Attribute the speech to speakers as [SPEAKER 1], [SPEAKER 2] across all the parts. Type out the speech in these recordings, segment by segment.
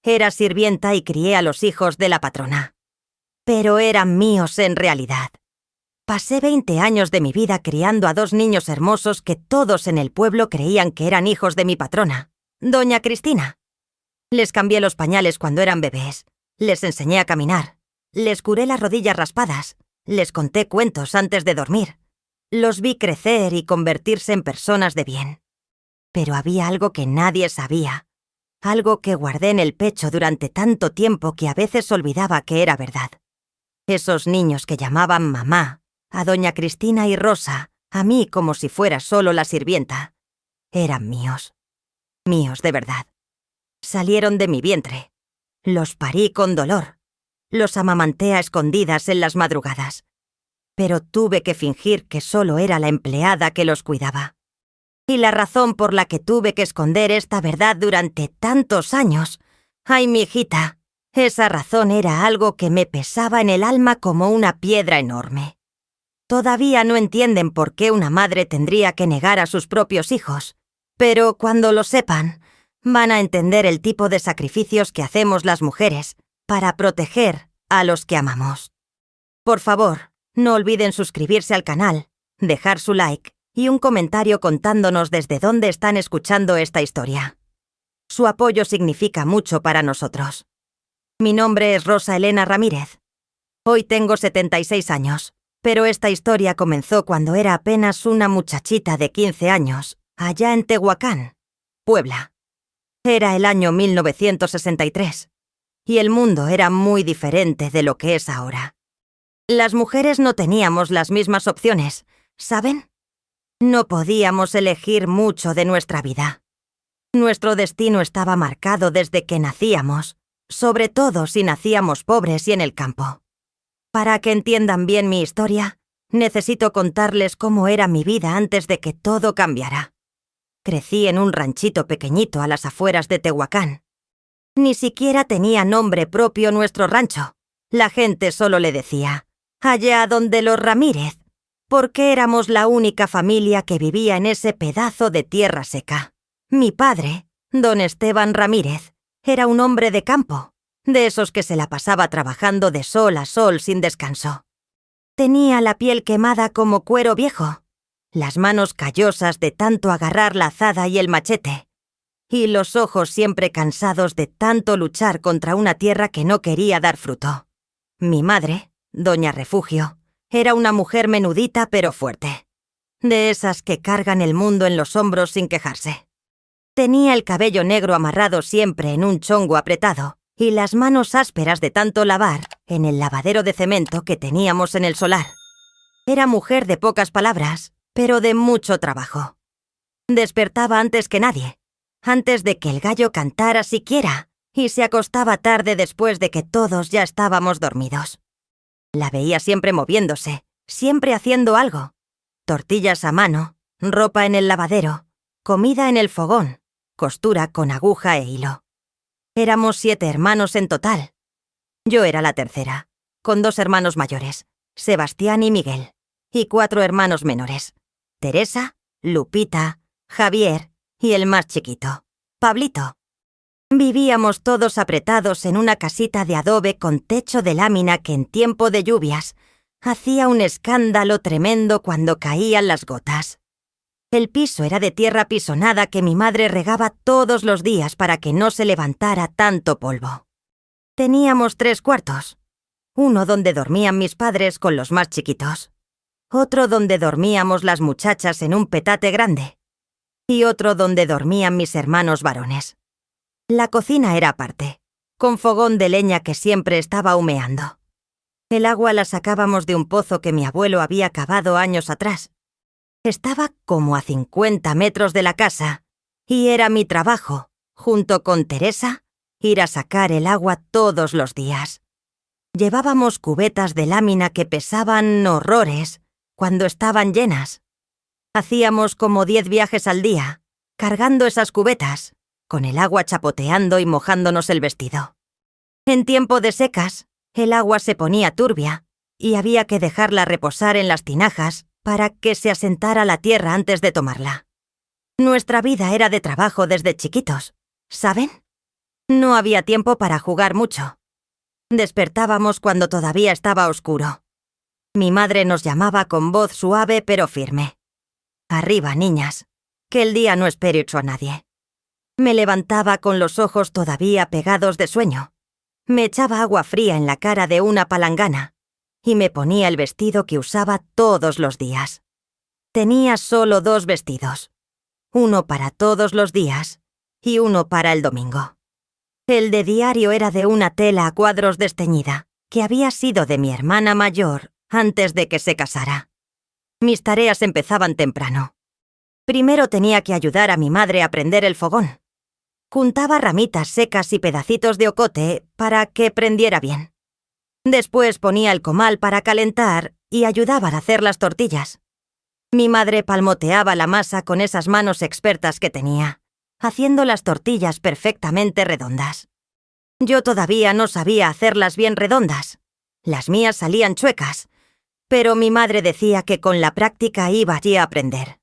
[SPEAKER 1] Era sirvienta y crié a los hijos de la patrona. Pero eran míos en realidad. Pasé 20 años de mi vida criando a 2 niños hermosos que todos en el pueblo creían que eran hijos de mi patrona, doña Cristina. Les cambié los pañales cuando eran bebés, les enseñé a caminar, les curé las rodillas raspadas, les conté cuentos antes de dormir. Los vi crecer y convertirse en personas de bien. Pero había algo que nadie sabía, algo que guardé en el pecho durante tanto tiempo que a veces olvidaba que era verdad. Esos niños que llamaban mamá, a doña Cristina y Rosa, a mí como si fuera solo la sirvienta, eran míos. Míos de verdad. Salieron de mi vientre. Los parí con dolor. Los amamanté a escondidas en las madrugadas. Pero tuve que fingir que solo era la empleada que los cuidaba. Y la razón por la que tuve que esconder esta verdad durante tantos años... ¡Ay, mi hijita! Esa razón era algo que me pesaba en el alma como una piedra enorme. Todavía no entienden por qué una madre tendría que negar a sus propios hijos, pero cuando lo sepan, van a entender el tipo de sacrificios que hacemos las mujeres para proteger a los que amamos. Por favor, no olviden suscribirse al canal, dejar su like y un comentario contándonos desde dónde están escuchando esta historia. Su apoyo significa mucho para nosotros. Mi nombre es Rosa Elena Ramírez. Hoy tengo 76 años. Pero esta historia comenzó cuando era apenas una muchachita de 15 años, allá en Tehuacán, Puebla. Era el año 1963, y el mundo era muy diferente de lo que es ahora. Las mujeres no teníamos las mismas opciones, ¿saben? No podíamos elegir mucho de nuestra vida. Nuestro destino estaba marcado desde que nacíamos, sobre todo si nacíamos pobres y en el campo. Para que entiendan bien mi historia, necesito contarles cómo era mi vida antes de que todo cambiara. Crecí en un ranchito pequeñito a las afueras de Tehuacán. Ni siquiera tenía nombre propio nuestro rancho. La gente solo le decía, allá donde los Ramírez, porque éramos la única familia que vivía en ese pedazo de tierra seca. Mi padre, don Esteban Ramírez, era un hombre de campo, de esos que se la pasaba trabajando de sol a sol sin descanso. Tenía la piel quemada como cuero viejo, las manos callosas de tanto agarrar la azada y el machete, y los ojos siempre cansados de tanto luchar contra una tierra que no quería dar fruto. Mi madre, doña Refugio, era una mujer menudita pero fuerte, de esas que cargan el mundo en los hombros sin quejarse. Tenía el cabello negro amarrado siempre en un chongo apretado, y las manos ásperas de tanto lavar en el lavadero de cemento que teníamos en el solar. Era mujer de pocas palabras, pero de mucho trabajo. Despertaba antes que nadie, antes de que el gallo cantara siquiera, y se acostaba tarde después de que todos ya estábamos dormidos. La veía siempre moviéndose, siempre haciendo algo. Tortillas a mano, ropa en el lavadero, comida en el fogón, costura con aguja e hilo. Éramos 7 hermanos en total. Yo era la tercera, con 2 hermanos mayores, Sebastián y Miguel, y 4 hermanos menores, Teresa, Lupita, Javier y el más chiquito, Pablito. Vivíamos todos apretados en una casita de adobe con techo de lámina que en tiempo de lluvias hacía un escándalo tremendo cuando caían las gotas. El piso era de tierra pisonada que mi madre regaba todos los días para que no se levantara tanto polvo. Teníamos 3 cuartos. Uno donde dormían mis padres con los más chiquitos. Otro donde dormíamos las muchachas en un petate grande. Y otro donde dormían mis hermanos varones. La cocina era aparte, con fogón de leña que siempre estaba humeando. El agua la sacábamos de un pozo que mi abuelo había cavado años atrás. Estaba como a 50 metros de la casa, y era mi trabajo, junto con Teresa, ir a sacar el agua todos los días. Llevábamos cubetas de lámina que pesaban horrores cuando estaban llenas. Hacíamos como 10 viajes al día, cargando esas cubetas, con el agua chapoteando y mojándonos el vestido. En tiempo de secas, el agua se ponía turbia, y había que dejarla reposar en las tinajas para que se asentara la tierra antes de tomarla. Nuestra vida era de trabajo desde chiquitos, ¿saben? No había tiempo para jugar mucho. Despertábamos cuando todavía estaba oscuro. Mi madre nos llamaba con voz suave pero firme. «Arriba, niñas, que el día no espere hecho a nadie». Me levantaba con los ojos todavía pegados de sueño. Me echaba agua fría en la cara de una palangana y me ponía el vestido que usaba todos los días. Tenía solo 2 vestidos, uno para todos los días y uno para el domingo. El de diario era de una tela a cuadros desteñida, que había sido de mi hermana mayor antes de que se casara. Mis tareas empezaban temprano. Primero tenía que ayudar a mi madre a prender el fogón. Juntaba ramitas secas y pedacitos de ocote para que prendiera bien. Después ponía el comal para calentar y ayudaba a hacer las tortillas. Mi madre palmoteaba la masa con esas manos expertas que tenía, haciendo las tortillas perfectamente redondas. Yo todavía no sabía hacerlas bien redondas. Las mías salían chuecas, pero mi madre decía que con la práctica iba allí a aprender.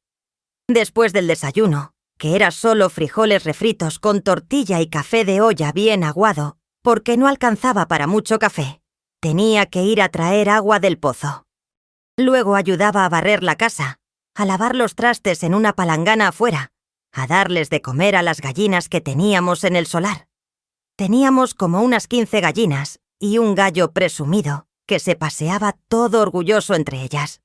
[SPEAKER 1] Después del desayuno, que era solo frijoles refritos con tortilla y café de olla bien aguado, porque no alcanzaba para mucho café, tenía que ir a traer agua del pozo. Luego ayudaba a barrer la casa, a lavar los trastes en una palangana afuera, a darles de comer a las gallinas que teníamos en el solar. Teníamos como unas 15 gallinas y un gallo presumido que se paseaba todo orgulloso entre ellas.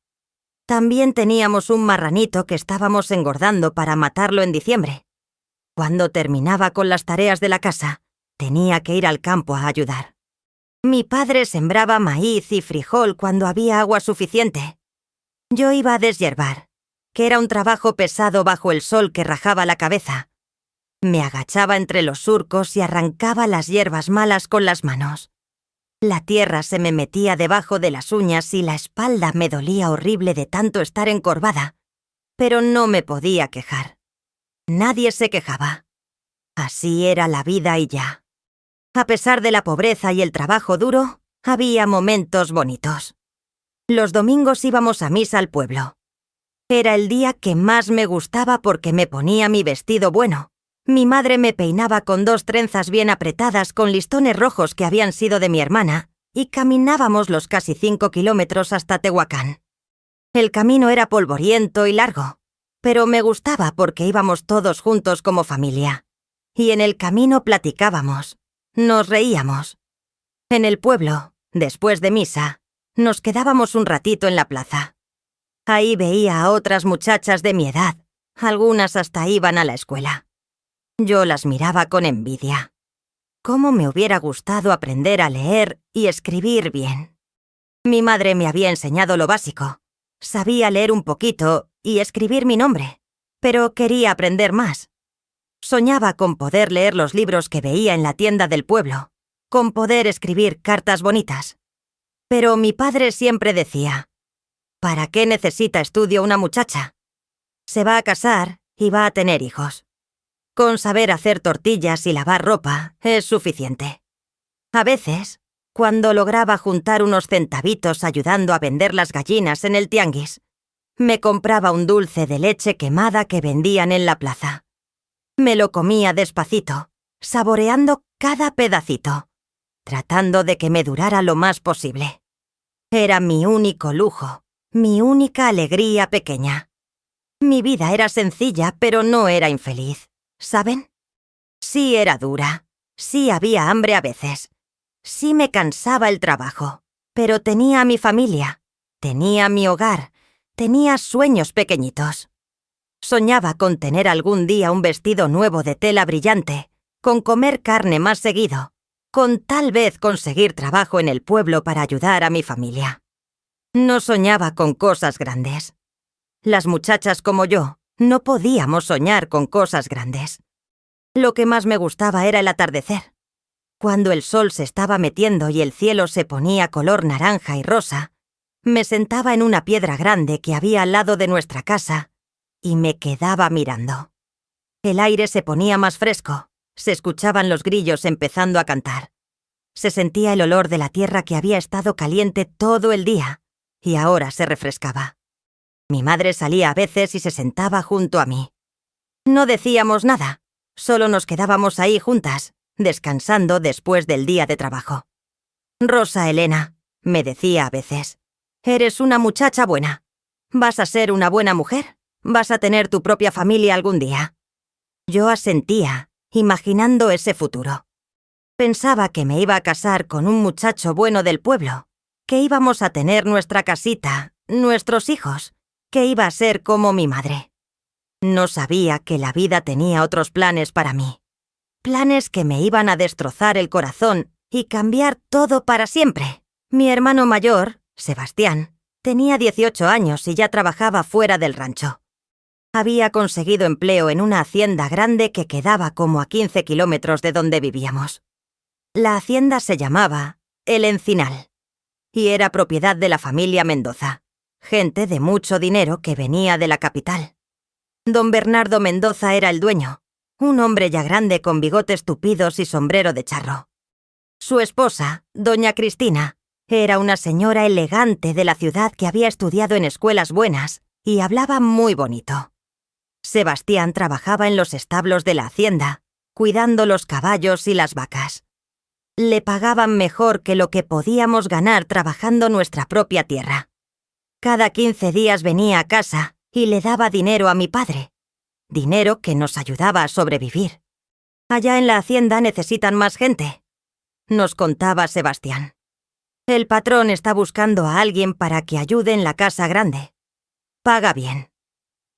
[SPEAKER 1] También teníamos un marranito que estábamos engordando para matarlo en diciembre. Cuando terminaba con las tareas de la casa, tenía que ir al campo a ayudar. Mi padre sembraba maíz y frijol cuando había agua suficiente. Yo iba a deshiervar, que era un trabajo pesado bajo el sol que rajaba la cabeza. Me agachaba entre los surcos y arrancaba las hierbas malas con las manos. La tierra se me metía debajo de las uñas y la espalda me dolía horrible de tanto estar encorvada, pero no me podía quejar. Nadie se quejaba. Así era la vida y ya. A pesar de la pobreza y el trabajo duro, había momentos bonitos. Los domingos íbamos a misa al pueblo. Era el día que más me gustaba porque me ponía mi vestido bueno. Mi madre me peinaba con 2 trenzas bien apretadas con listones rojos que habían sido de mi hermana y caminábamos los casi 5 kilómetros hasta Tehuacán. El camino era polvoriento y largo, pero me gustaba porque íbamos todos juntos como familia. Y en el camino platicábamos, nos reíamos. En el pueblo, después de misa, nos quedábamos un ratito en la plaza. Ahí veía a otras muchachas de mi edad, algunas hasta iban a la escuela. Yo las miraba con envidia. ¿Cómo me hubiera gustado aprender a leer y escribir bien? Mi madre me había enseñado lo básico. Sabía leer un poquito y escribir mi nombre, pero quería aprender más. Soñaba con poder leer los libros que veía en la tienda del pueblo, con poder escribir cartas bonitas. Pero mi padre siempre decía, ¿para qué necesita estudio una muchacha? Se va a casar y va a tener hijos. Con saber hacer tortillas y lavar ropa es suficiente. A veces, cuando lograba juntar unos centavitos ayudando a vender las gallinas en el tianguis, me compraba un dulce de leche quemada que vendían en la plaza. Me lo comía despacito, saboreando cada pedacito, tratando de que me durara lo más posible. Era mi único lujo, mi única alegría pequeña. Mi vida era sencilla, pero no era infeliz. ¿Saben? Sí era dura, sí había hambre a veces, sí me cansaba el trabajo, pero tenía a mi familia, tenía mi hogar, tenía sueños pequeñitos. Soñaba con tener algún día un vestido nuevo de tela brillante, con comer carne más seguido, con tal vez conseguir trabajo en el pueblo para ayudar a mi familia. No soñaba con cosas grandes. Las muchachas como yo no podíamos soñar con cosas grandes. Lo que más me gustaba era el atardecer. Cuando el sol se estaba metiendo y el cielo se ponía color naranja y rosa, me sentaba en una piedra grande que había al lado de nuestra casa y me quedaba mirando. El aire se ponía más fresco, se escuchaban los grillos empezando a cantar. Se sentía el olor de la tierra que había estado caliente todo el día y ahora se refrescaba. Mi madre salía a veces y se sentaba junto a mí. No decíamos nada, solo nos quedábamos ahí juntas, descansando después del día de trabajo. «Rosa Elena», me decía a veces, «eres una muchacha buena. Vas a ser una buena mujer. Vas a tener tu propia familia algún día». Yo asentía, imaginando ese futuro. Pensaba que me iba a casar con un muchacho bueno del pueblo, que íbamos a tener nuestra casita, nuestros hijos, que iba a ser como mi madre. No sabía que la vida tenía otros planes para mí. Planes que me iban a destrozar el corazón y cambiar todo para siempre. Mi hermano mayor, Sebastián, tenía 18 años y ya trabajaba fuera del rancho. Había conseguido empleo en una hacienda grande que quedaba como a 15 kilómetros de donde vivíamos. La hacienda se llamaba El Encinal y era propiedad de la familia Mendoza, gente de mucho dinero que venía de la capital. Don Bernardo Mendoza era el dueño, un hombre ya grande con bigotes tupidos y sombrero de charro. Su esposa, doña Cristina, era una señora elegante de la ciudad que había estudiado en escuelas buenas y hablaba muy bonito. Sebastián trabajaba en los establos de la hacienda, cuidando los caballos y las vacas. Le pagaban mejor que lo que podíamos ganar trabajando nuestra propia tierra. Cada 15 días venía a casa y le daba dinero a mi padre, dinero que nos ayudaba a sobrevivir. Allá en la hacienda necesitan más gente, nos contaba Sebastián. El patrón está buscando a alguien para que ayude en la casa grande. Paga bien.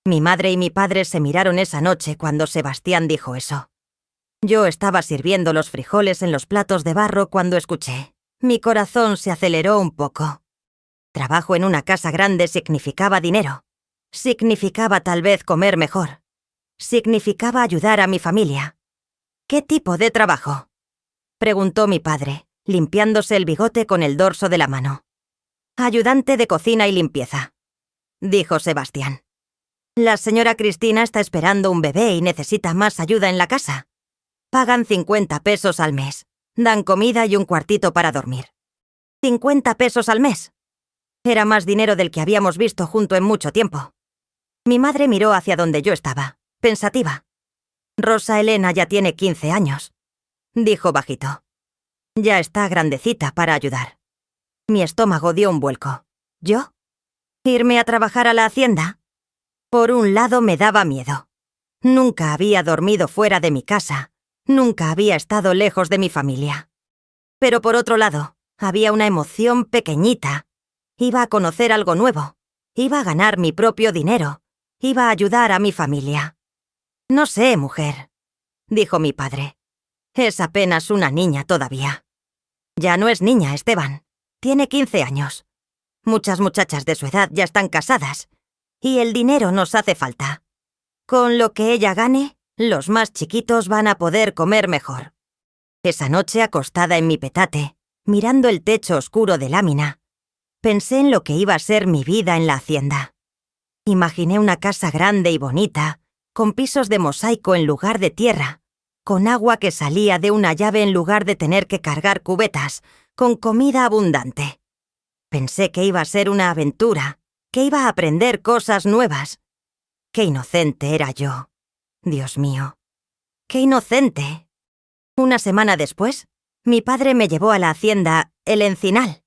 [SPEAKER 1] Mi madre y mi padre se miraron esa noche cuando Sebastián dijo eso. Yo estaba sirviendo los frijoles en los platos de barro cuando escuché. Mi corazón se aceleró un poco. Trabajo en una casa grande significaba dinero. Significaba tal vez comer mejor. Significaba ayudar a mi familia. ¿Qué tipo de trabajo?, preguntó mi padre, limpiándose el bigote con el dorso de la mano. Ayudante de cocina y limpieza, dijo Sebastián. La señora Cristina está esperando un bebé y necesita más ayuda en la casa. Pagan 50 pesos al mes. Dan comida y un cuartito para dormir. 50 pesos al mes. Era más dinero del que habíamos visto junto en mucho tiempo. Mi madre miró hacia donde yo estaba, pensativa. Rosa Elena ya tiene 15 años, dijo bajito. Ya está grandecita para ayudar. Mi estómago dio un vuelco. ¿Yo? ¿Irme a trabajar a la hacienda? Por un lado me daba miedo. Nunca había dormido fuera de mi casa. Nunca había estado lejos de mi familia. Pero por otro lado, había una emoción pequeñita. Iba a conocer algo nuevo. Iba a ganar mi propio dinero. Iba a ayudar a mi familia. No sé, mujer, dijo mi padre. Es apenas una niña todavía. Ya no es niña, Esteban. Tiene 15 años. Muchas muchachas de su edad ya están casadas. Y el dinero nos hace falta. Con lo que ella gane, los más chiquitos van a poder comer mejor. Esa noche, acostada en mi petate, mirando el techo oscuro de lámina, pensé en lo que iba a ser mi vida en la hacienda. Imaginé una casa grande y bonita, con pisos de mosaico en lugar de tierra, con agua que salía de una llave en lugar de tener que cargar cubetas, con comida abundante. Pensé que iba a ser una aventura, que iba a aprender cosas nuevas. Qué inocente era yo. Dios mío. ¡Qué inocente! Una semana después, mi padre me llevó a la hacienda El Encinal.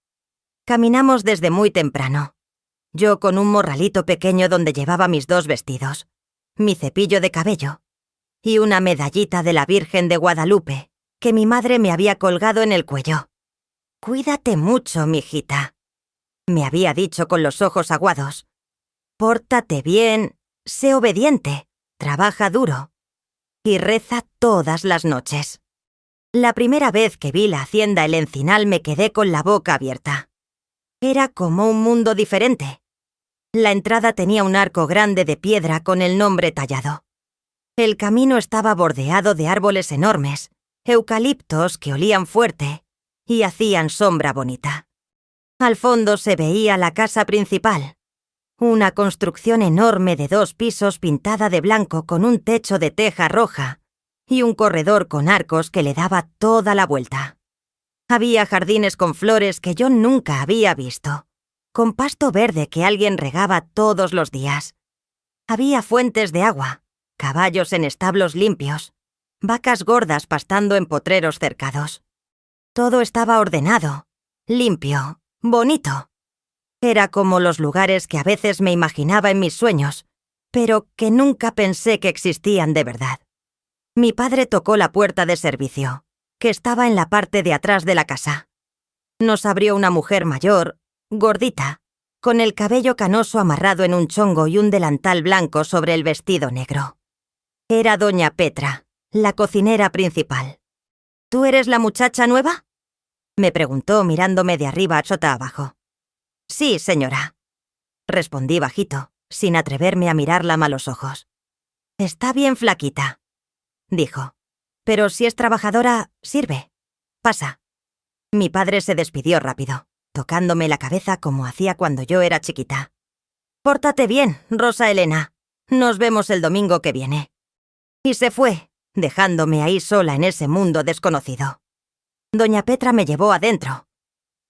[SPEAKER 1] Caminamos desde muy temprano. Yo con un morralito pequeño donde llevaba mis 2 vestidos, mi cepillo de cabello y una medallita de la Virgen de Guadalupe que mi madre me había colgado en el cuello. «Cuídate mucho, mijita», me había dicho con los ojos aguados. «Pórtate bien, sé obediente, trabaja duro y reza todas las noches». La primera vez que vi la hacienda El Encinal me quedé con la boca abierta. Era como un mundo diferente. La entrada tenía un arco grande de piedra con el nombre tallado. El camino estaba bordeado de árboles enormes, eucaliptos que olían fuerte y hacían sombra bonita. Al fondo se veía la casa principal, una construcción enorme de 2 pisos pintada de blanco con un techo de teja roja y un corredor con arcos que le daba toda la vuelta. Había jardines con flores que yo nunca había visto, con pasto verde que alguien regaba todos los días. Había fuentes de agua, caballos en establos limpios, vacas gordas pastando en potreros cercados. Todo estaba ordenado, limpio, bonito. Era como los lugares que a veces me imaginaba en mis sueños, pero que nunca pensé que existían de verdad. Mi padre tocó la puerta de servicio, que estaba en la parte de atrás de la casa. Nos abrió una mujer mayor, gordita, con el cabello canoso amarrado en un chongo y un delantal blanco sobre el vestido negro. Era doña Petra, la cocinera principal. ¿Tú eres la muchacha nueva?, me preguntó mirándome de arriba a chota abajo. Sí, señora, respondí bajito, sin atreverme a mirarla a los ojos. Está bien flaquita, dijo, pero si es trabajadora, sirve. Pasa. Mi padre se despidió rápido, tocándome la cabeza como hacía cuando yo era chiquita. Pórtate bien, Rosa Elena. Nos vemos el domingo que viene. Y se fue, dejándome ahí sola en ese mundo desconocido. Doña Petra me llevó adentro.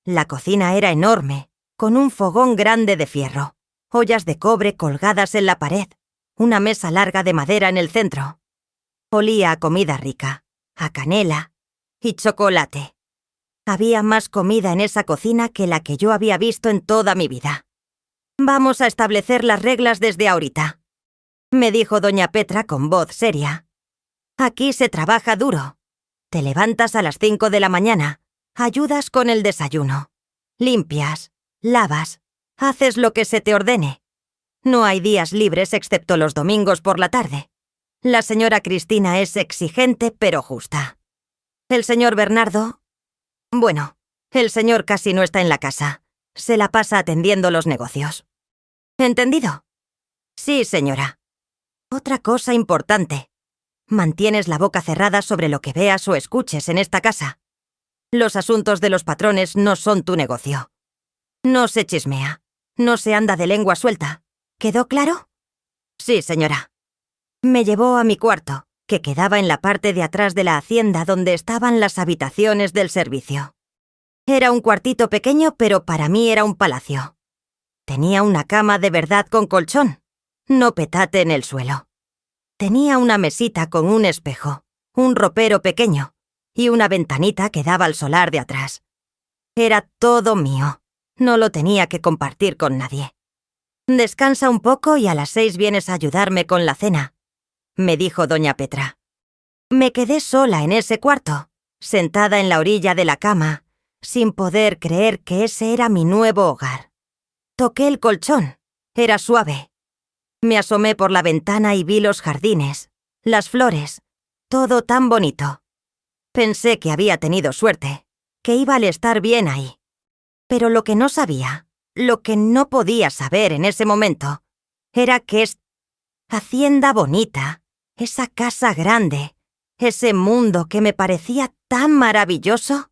[SPEAKER 1] La cocina era enorme, con un fogón grande de fierro, ollas de cobre colgadas en la pared, una mesa larga de madera en el centro. Olía a comida rica, a canela y chocolate. Había más comida en esa cocina que la que yo había visto en toda mi vida. Vamos a establecer las reglas desde ahorita, me dijo doña Petra con voz seria. Aquí se trabaja duro. Te levantas a las 5 de la mañana, ayudas con el desayuno, limpias, lavas, haces lo que se te ordene. No hay días libres excepto los domingos por la tarde. La señora Cristina es exigente pero justa. El señor Bernardo... Bueno, el señor casi no está en la casa. Se la pasa atendiendo los negocios. ¿Entendido? Sí, señora. Otra cosa importante. Mantienes la boca cerrada sobre lo que veas o escuches en esta casa. Los asuntos de los patrones no son tu negocio. No se chismea. No se anda de lengua suelta. ¿Quedó claro? Sí, señora. Me llevó a mi cuarto, que quedaba en la parte de atrás de la hacienda donde estaban las habitaciones del servicio. Era un cuartito pequeño, pero para mí era un palacio. Tenía una cama de verdad con colchón, no petate en el suelo. Tenía una mesita con un espejo, un ropero pequeño y una ventanita que daba al solar de atrás. Era todo mío, no lo tenía que compartir con nadie. Descansa un poco y a las 6 vienes a ayudarme con la cena, me dijo doña Petra. Me quedé sola en ese cuarto, sentada en la orilla de la cama, sin poder creer que ese era mi nuevo hogar. Toqué el colchón, era suave. Me asomé por la ventana y vi los jardines, las flores, todo tan bonito. Pensé que había tenido suerte, que iba a estar bien ahí. Pero lo que no sabía, lo que no podía saber en ese momento, era que hacienda bonita, esa casa grande, ese mundo que me parecía tan maravilloso,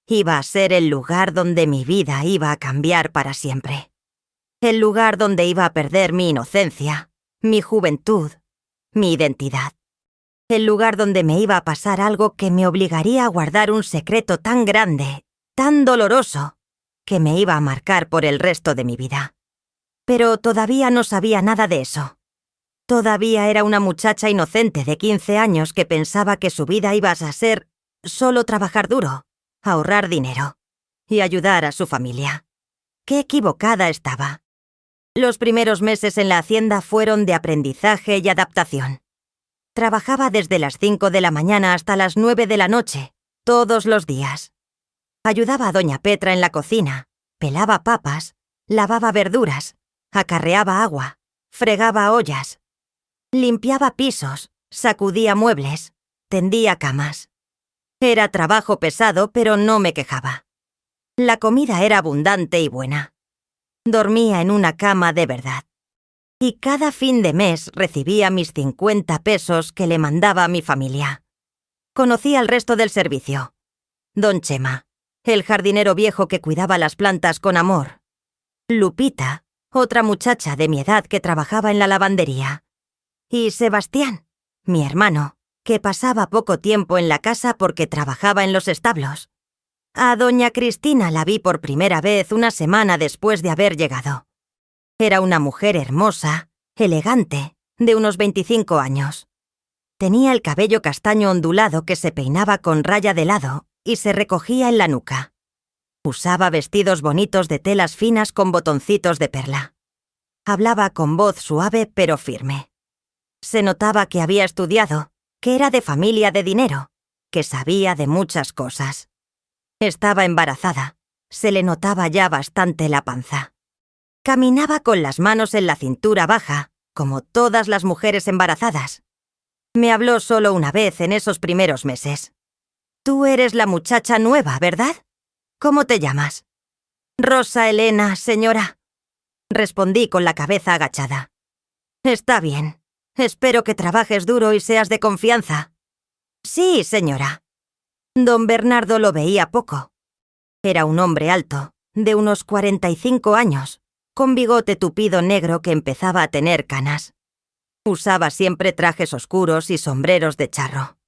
[SPEAKER 1] iba a ser el lugar donde mi vida iba a cambiar para siempre. El lugar donde iba a perder mi inocencia, mi juventud, mi identidad. El lugar donde me iba a pasar algo que me obligaría a guardar un secreto tan grande, tan doloroso, que me iba a marcar por el resto de mi vida. Pero todavía no sabía nada de eso. Todavía era una muchacha inocente de 15 años que pensaba que su vida iba a ser solo trabajar duro, ahorrar dinero y ayudar a su familia. ¡Qué equivocada estaba! Los primeros meses en la hacienda fueron de aprendizaje y adaptación. Trabajaba desde las 5 de la mañana hasta las 9 de la noche, todos los días. Ayudaba a doña Petra en la cocina, pelaba papas, lavaba verduras, acarreaba agua, fregaba ollas, limpiaba pisos, sacudía muebles, tendía camas. Era trabajo pesado, pero no me quejaba. La comida era abundante y buena. Dormía en una cama de verdad. Y cada fin de mes recibía mis 50 pesos que le mandaba a mi familia. Conocí al resto del servicio. Don Chema, el jardinero viejo que cuidaba las plantas con amor. Lupita, otra muchacha de mi edad que trabajaba en la lavandería. Y Sebastián, mi hermano, que pasaba poco tiempo en la casa porque trabajaba en los establos. A doña Cristina la vi por primera vez una semana después de haber llegado. Era una mujer hermosa, elegante, de unos 25 años. Tenía el cabello castaño ondulado que se peinaba con raya de lado y se recogía en la nuca. Usaba vestidos bonitos de telas finas con botoncitos de perla. Hablaba con voz suave pero firme. Se notaba que había estudiado, que era de familia de dinero, que sabía de muchas cosas. Estaba embarazada. Se le notaba ya bastante la panza. Caminaba con las manos en la cintura baja, como todas las mujeres embarazadas. Me habló solo una vez en esos primeros meses. Tú eres la muchacha nueva, ¿verdad? ¿Cómo te llamas? Rosa Elena, señora. Respondí con la cabeza agachada. Está bien. Espero que trabajes duro y seas de confianza. Sí, señora. Don Bernardo lo veía poco. Era un hombre alto, de unos 45 años, con bigote tupido negro que empezaba a tener canas. Usaba siempre trajes oscuros y sombreros de charro.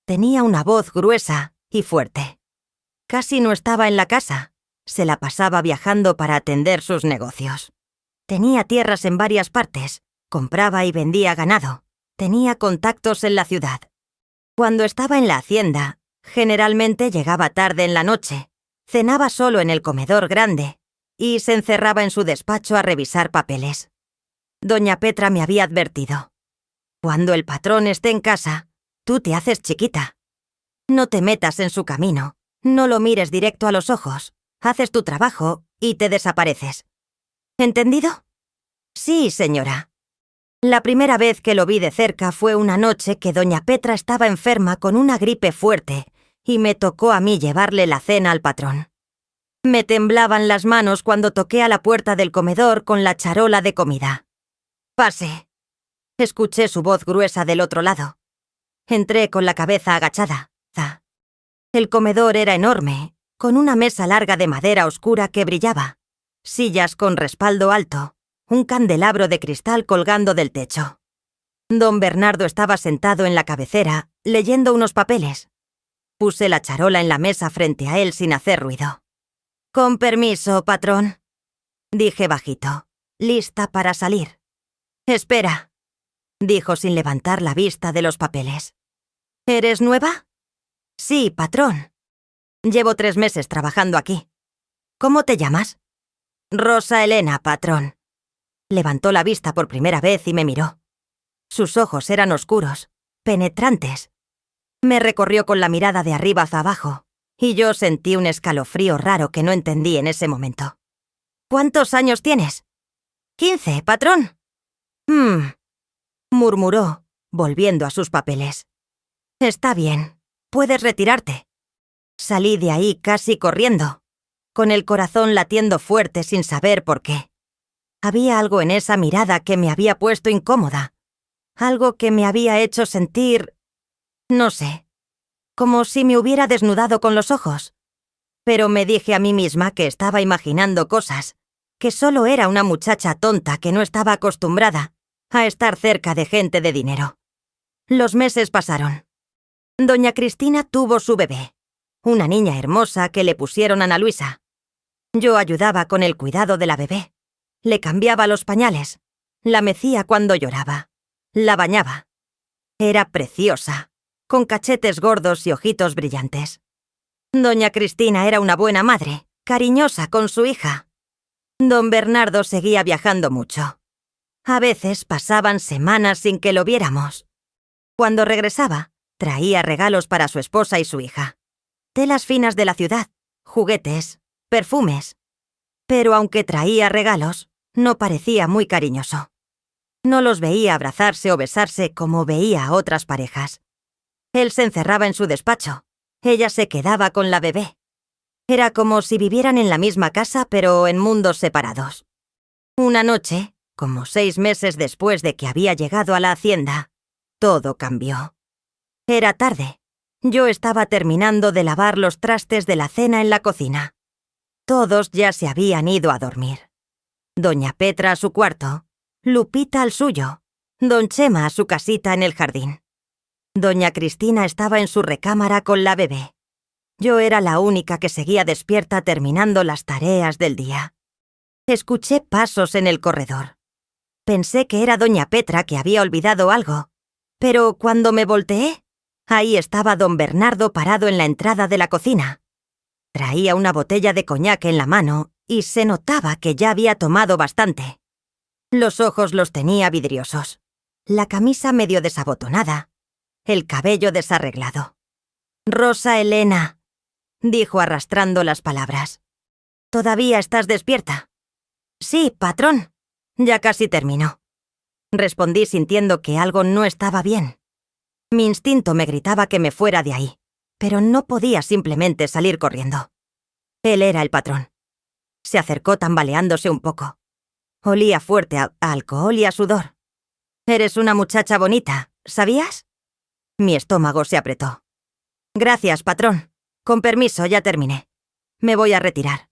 [SPEAKER 1] Tenía una voz gruesa y fuerte. Casi no estaba en la casa. Se la pasaba viajando para atender sus negocios. Tenía tierras en varias partes, compraba y vendía ganado. Tenía contactos en la ciudad. Cuando estaba en la hacienda, generalmente llegaba tarde en la noche, cenaba solo en el comedor grande y se encerraba en su despacho a revisar papeles. Doña Petra me había advertido. Cuando el patrón esté en casa, tú te haces chiquita. No te metas en su camino, no lo mires directo a los ojos, haces tu trabajo y te desapareces. ¿Entendido? Sí, señora. La primera vez que lo vi de cerca fue una noche que doña Petra estaba enferma con una gripe fuerte y me tocó a mí llevarle la cena al patrón. Me temblaban las manos cuando toqué a la puerta del comedor con la charola de comida. «Pase». Escuché su voz gruesa del otro lado. Entré con la cabeza agachada. El comedor era enorme, con una mesa larga de madera oscura que brillaba, sillas con respaldo alto, un candelabro de cristal colgando del techo. Don Bernardo estaba sentado en la cabecera, leyendo unos papeles. Puse la charola en la mesa frente a él sin hacer ruido. «Con permiso, patrón», dije bajito, lista para salir. «Espera», dijo sin levantar la vista de los papeles. «¿Eres nueva?» «Sí, patrón. Llevo 3 meses trabajando aquí». «¿Cómo te llamas?» «Rosa Elena, patrón». Levantó la vista por primera vez y me miró. Sus ojos eran oscuros, penetrantes. Me recorrió con la mirada de arriba hacia abajo, y yo sentí un escalofrío raro que no entendí en ese momento. «¿Cuántos años tienes?» «15, patrón». Murmuró, volviendo a sus papeles. «Está bien, puedes retirarte». Salí de ahí casi corriendo, con el corazón latiendo fuerte sin saber por qué. Había algo en esa mirada que me había puesto incómoda, algo que me había hecho sentir, no sé, como si me hubiera desnudado con los ojos. Pero me dije a mí misma que estaba imaginando cosas, que solo era una muchacha tonta que no estaba acostumbrada a estar cerca de gente de dinero. Los meses pasaron. Doña Cristina tuvo su bebé, una niña hermosa que le pusieron Ana Luisa. Yo ayudaba con el cuidado de la bebé. Le cambiaba los pañales, la mecía cuando lloraba, la bañaba. Era preciosa, con cachetes gordos y ojitos brillantes. Doña Cristina era una buena madre, cariñosa con su hija. Don Bernardo seguía viajando mucho. A veces pasaban semanas sin que lo viéramos. Cuando regresaba, traía regalos para su esposa y su hija. Telas finas de la ciudad, juguetes, perfumes. Pero aunque traía regalos, no parecía muy cariñoso. No los veía abrazarse o besarse como veía a otras parejas. Él se encerraba en su despacho. Ella se quedaba con la bebé. Era como si vivieran en la misma casa pero en mundos separados. Una noche, como 6 meses después de que había llegado a la hacienda, todo cambió. Era tarde. Yo estaba terminando de lavar los trastes de la cena en la cocina. Todos ya se habían ido a dormir. Doña Petra a su cuarto, Lupita al suyo, don Chema a su casita en el jardín. Doña Cristina estaba en su recámara con la bebé. Yo era la única que seguía despierta terminando las tareas del día. Escuché pasos en el corredor. Pensé que era doña Petra que había olvidado algo, Pero cuando me volteé, ahí estaba don Bernardo parado en la entrada de la cocina. Traía una botella de coñac en la mano y se notaba que ya había tomado bastante. Los ojos los tenía vidriosos, la camisa medio desabotonada, el cabello desarreglado. «Rosa Elena», dijo arrastrando las palabras. «¿Todavía estás despierta?» «Sí, patrón. Ya casi termino», respondí sintiendo que algo no estaba bien. Mi instinto me gritaba que me fuera de ahí, pero no podía simplemente salir corriendo. Él era el patrón. Se acercó tambaleándose un poco. Olía fuerte a alcohol y a sudor. «Eres una muchacha bonita, ¿sabías?» Mi estómago se apretó. «Gracias, patrón. Con permiso, ya terminé. Me voy a retirar».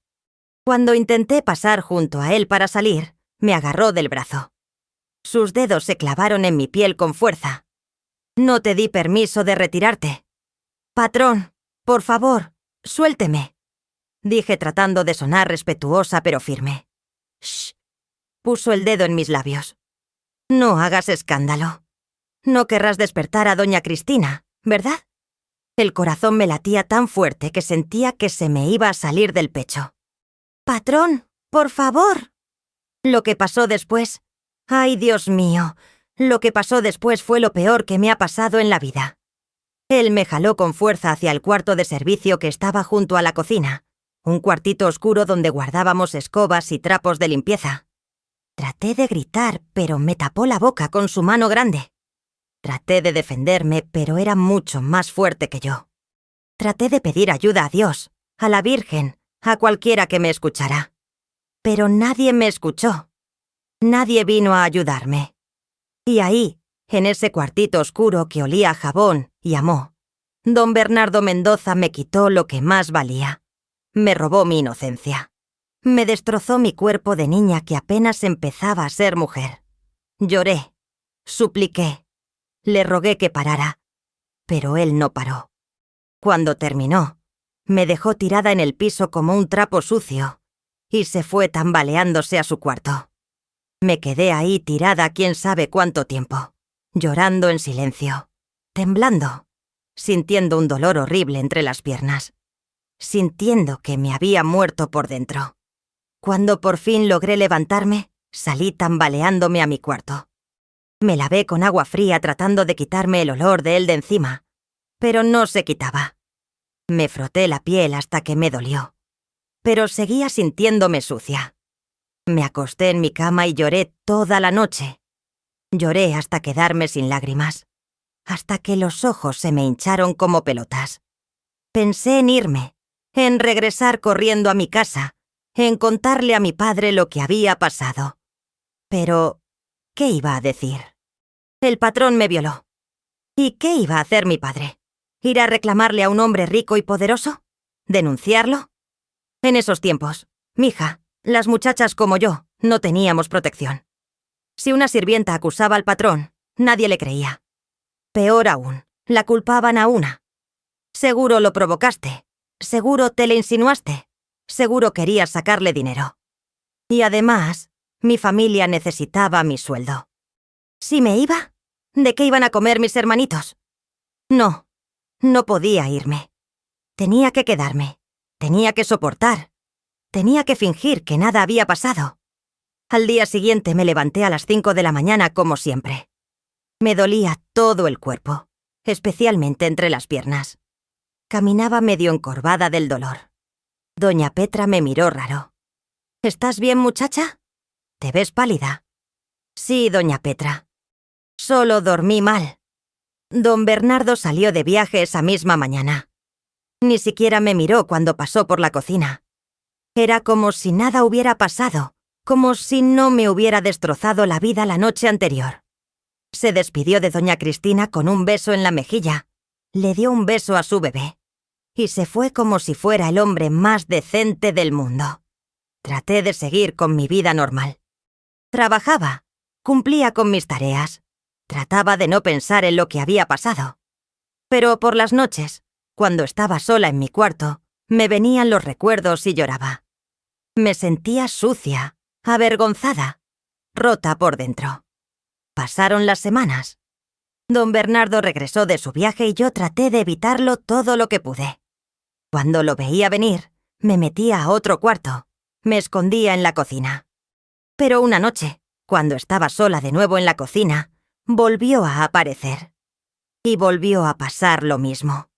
[SPEAKER 1] Cuando intenté pasar junto a él para salir, me agarró del brazo. Sus dedos se clavaron en mi piel con fuerza. «No te di permiso de retirarte». «Patrón, por favor, suélteme», dije tratando de sonar respetuosa pero firme. «Shh», puso el dedo en mis labios. «No hagas escándalo. No querrás despertar a doña Cristina, ¿verdad?» El corazón me latía tan fuerte que sentía que se me iba a salir del pecho. «Patrón, por favor». Lo que pasó después... ¡Ay, Dios mío! Lo que pasó después fue lo peor que me ha pasado en la vida. Él me jaló con fuerza hacia el cuarto de servicio que estaba junto a la cocina, un cuartito oscuro donde guardábamos escobas y trapos de limpieza. Traté de gritar, pero me tapó la boca con su mano grande. Traté de defenderme, pero era mucho más fuerte que yo. Traté de pedir ayuda a Dios, a la Virgen, a cualquiera que me escuchara. Pero nadie me escuchó. Nadie vino a ayudarme. Y ahí, en ese cuartito oscuro que olía a jabón y a moho, don Bernardo Mendoza me quitó lo que más valía. Me robó mi inocencia. Me destrozó mi cuerpo de niña que apenas empezaba a ser mujer. Lloré, supliqué, le rogué que parara, pero él no paró. Cuando terminó, me dejó tirada en el piso como un trapo sucio y se fue tambaleándose a su cuarto. Me quedé ahí tirada quién sabe cuánto tiempo, llorando en silencio, temblando, sintiendo un dolor horrible entre las piernas, sintiendo que me había muerto por dentro. Cuando por fin logré levantarme, salí tambaleándome a mi cuarto. Me lavé con agua fría tratando de quitarme el olor de él de encima, pero no se quitaba. Me froté la piel hasta que me dolió, pero seguía sintiéndome sucia. Me acosté en mi cama y lloré toda la noche. Lloré hasta quedarme sin lágrimas, hasta que los ojos se me hincharon como pelotas. Pensé en irme, en regresar corriendo a mi casa, en contarle a mi padre lo que había pasado. Pero, ¿qué iba a decir? El patrón me violó. ¿Y qué iba a hacer mi padre? ¿Ir a reclamarle a un hombre rico y poderoso? ¿Denunciarlo? En esos tiempos, mija, las muchachas como yo no teníamos protección. Si una sirvienta acusaba al patrón, nadie le creía. Peor aún, la culpaban a una. Seguro lo provocaste, seguro te le insinuaste, seguro querías sacarle dinero. Y además, mi familia necesitaba mi sueldo. ¿Si me iba? ¿De qué iban a comer mis hermanitos? No, no podía irme. Tenía que quedarme, tenía que soportar. Tenía que fingir que nada había pasado. Al día siguiente me levanté a las 5 de la mañana como siempre. Me dolía todo el cuerpo, especialmente entre las piernas. Caminaba medio encorvada del dolor. Doña Petra me miró raro. ¿Estás bien, muchacha? ¿Te ves pálida? Sí, doña Petra. Solo dormí mal. Don Bernardo salió de viaje esa misma mañana. Ni siquiera me miró cuando pasó por la cocina. Era como si nada hubiera pasado, como si no me hubiera destrozado la vida la noche anterior. Se despidió de doña Cristina con un beso en la mejilla, le dio un beso a su bebé, y se fue como si fuera el hombre más decente del mundo. Traté de seguir con mi vida normal. Trabajaba, cumplía con mis tareas, trataba de no pensar en lo que había pasado. Pero por las noches, cuando estaba sola en mi cuarto, me venían los recuerdos y lloraba. Me sentía sucia, avergonzada, rota por dentro. Pasaron las semanas. Don Bernardo regresó de su viaje y yo traté de evitarlo todo lo que pude. Cuando lo veía venir, me metía a otro cuarto. Me escondía en la cocina. Pero una noche, cuando estaba sola de nuevo en la cocina, volvió a aparecer. Y volvió a pasar lo mismo.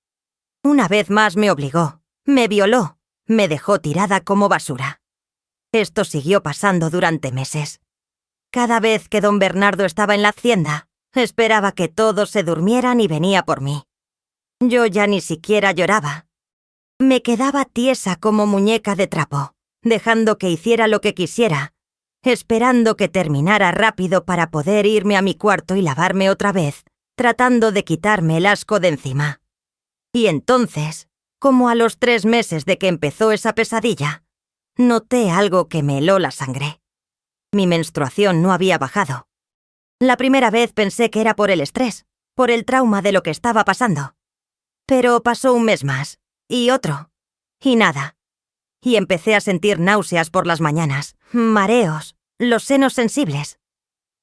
[SPEAKER 1] Una vez más me obligó, me violó, me dejó tirada como basura. Esto siguió pasando durante meses. Cada vez que don Bernardo estaba en la hacienda, esperaba que todos se durmieran y venía por mí. Yo ya ni siquiera lloraba. Me quedaba tiesa como muñeca de trapo, dejando que hiciera lo que quisiera, esperando que terminara rápido para poder irme a mi cuarto y lavarme otra vez, tratando de quitarme el asco de encima. Y entonces, como a los 3 meses de que empezó esa pesadilla, noté algo que me heló la sangre. Mi menstruación no había bajado. La primera vez pensé que era por el estrés, por el trauma de lo que estaba pasando. Pero pasó un mes más, y otro, y nada. Y empecé a sentir náuseas por las mañanas, mareos, los senos sensibles.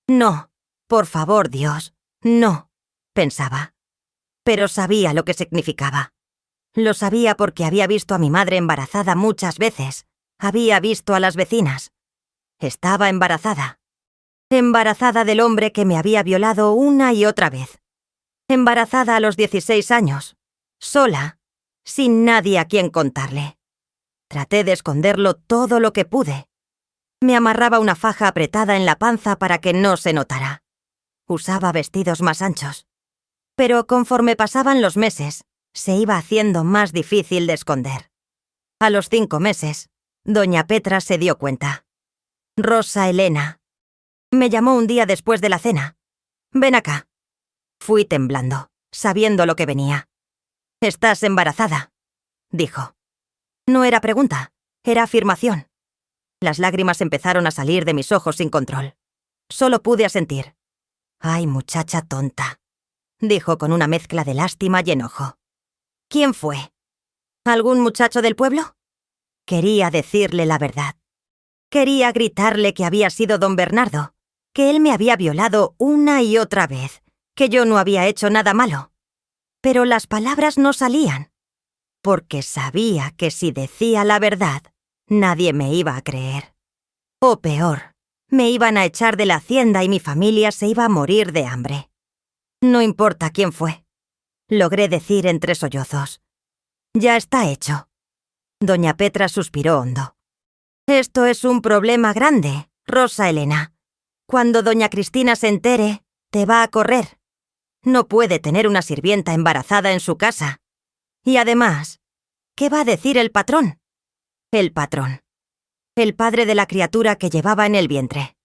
[SPEAKER 1] No, por favor, Dios, no, pensaba. Pero sabía lo que significaba. Lo sabía porque había visto a mi madre embarazada muchas veces. Había visto a las vecinas. Estaba embarazada. Embarazada del hombre que me había violado una y otra vez. Embarazada a los 16 años. Sola, sin nadie a quien contarle. Traté de esconderlo todo lo que pude. Me amarraba una faja apretada en la panza para que no se notara. Usaba vestidos más anchos. Pero conforme pasaban los meses, se iba haciendo más difícil de esconder. A los 5 meses, doña Petra se dio cuenta. Rosa Elena. Me llamó un día después de la cena. Ven acá. Fui temblando, sabiendo lo que venía. «Estás embarazada», dijo. No era pregunta, era afirmación. Las lágrimas empezaron a salir de mis ojos sin control. Solo pude asentir. «Ay, muchacha tonta», dijo con una mezcla de lástima y enojo. «¿Quién fue? ¿Algún muchacho del pueblo?» Quería decirle la verdad. Quería gritarle que había sido don Bernardo, que él me había violado una y otra vez, que yo no había hecho nada malo. Pero las palabras no salían, porque sabía que si decía la verdad, nadie me iba a creer. O peor, me iban a echar de la hacienda y mi familia se iba a morir de hambre. No importa quién fue, logré decir entre sollozos. Ya está hecho. Doña Petra suspiró hondo. Esto es un problema grande, Rosa Elena. Cuando doña Cristina se entere, te va a correr. No puede tener una sirvienta embarazada en su casa. Y además, ¿qué va a decir el patrón? El patrón. El padre de la criatura que llevaba en el vientre.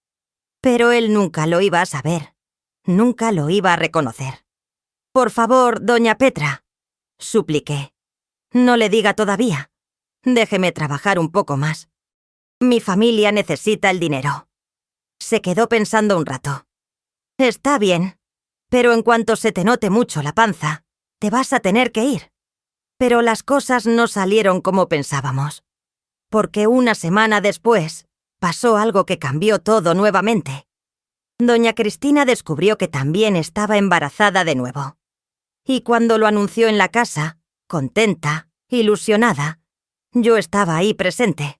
[SPEAKER 1] Pero él nunca lo iba a saber. Nunca lo iba a reconocer. Por favor, doña Petra, supliqué. No le diga todavía. Déjeme trabajar un poco más. Mi familia necesita el dinero. Se quedó pensando un rato. Está bien, pero en cuanto se te note mucho la panza, te vas a tener que ir. Pero las cosas no salieron como pensábamos. Porque una semana después, pasó algo que cambió todo nuevamente. Doña Cristina descubrió que también estaba embarazada de nuevo. Y cuando lo anunció en la casa, contenta, ilusionada, yo estaba ahí presente.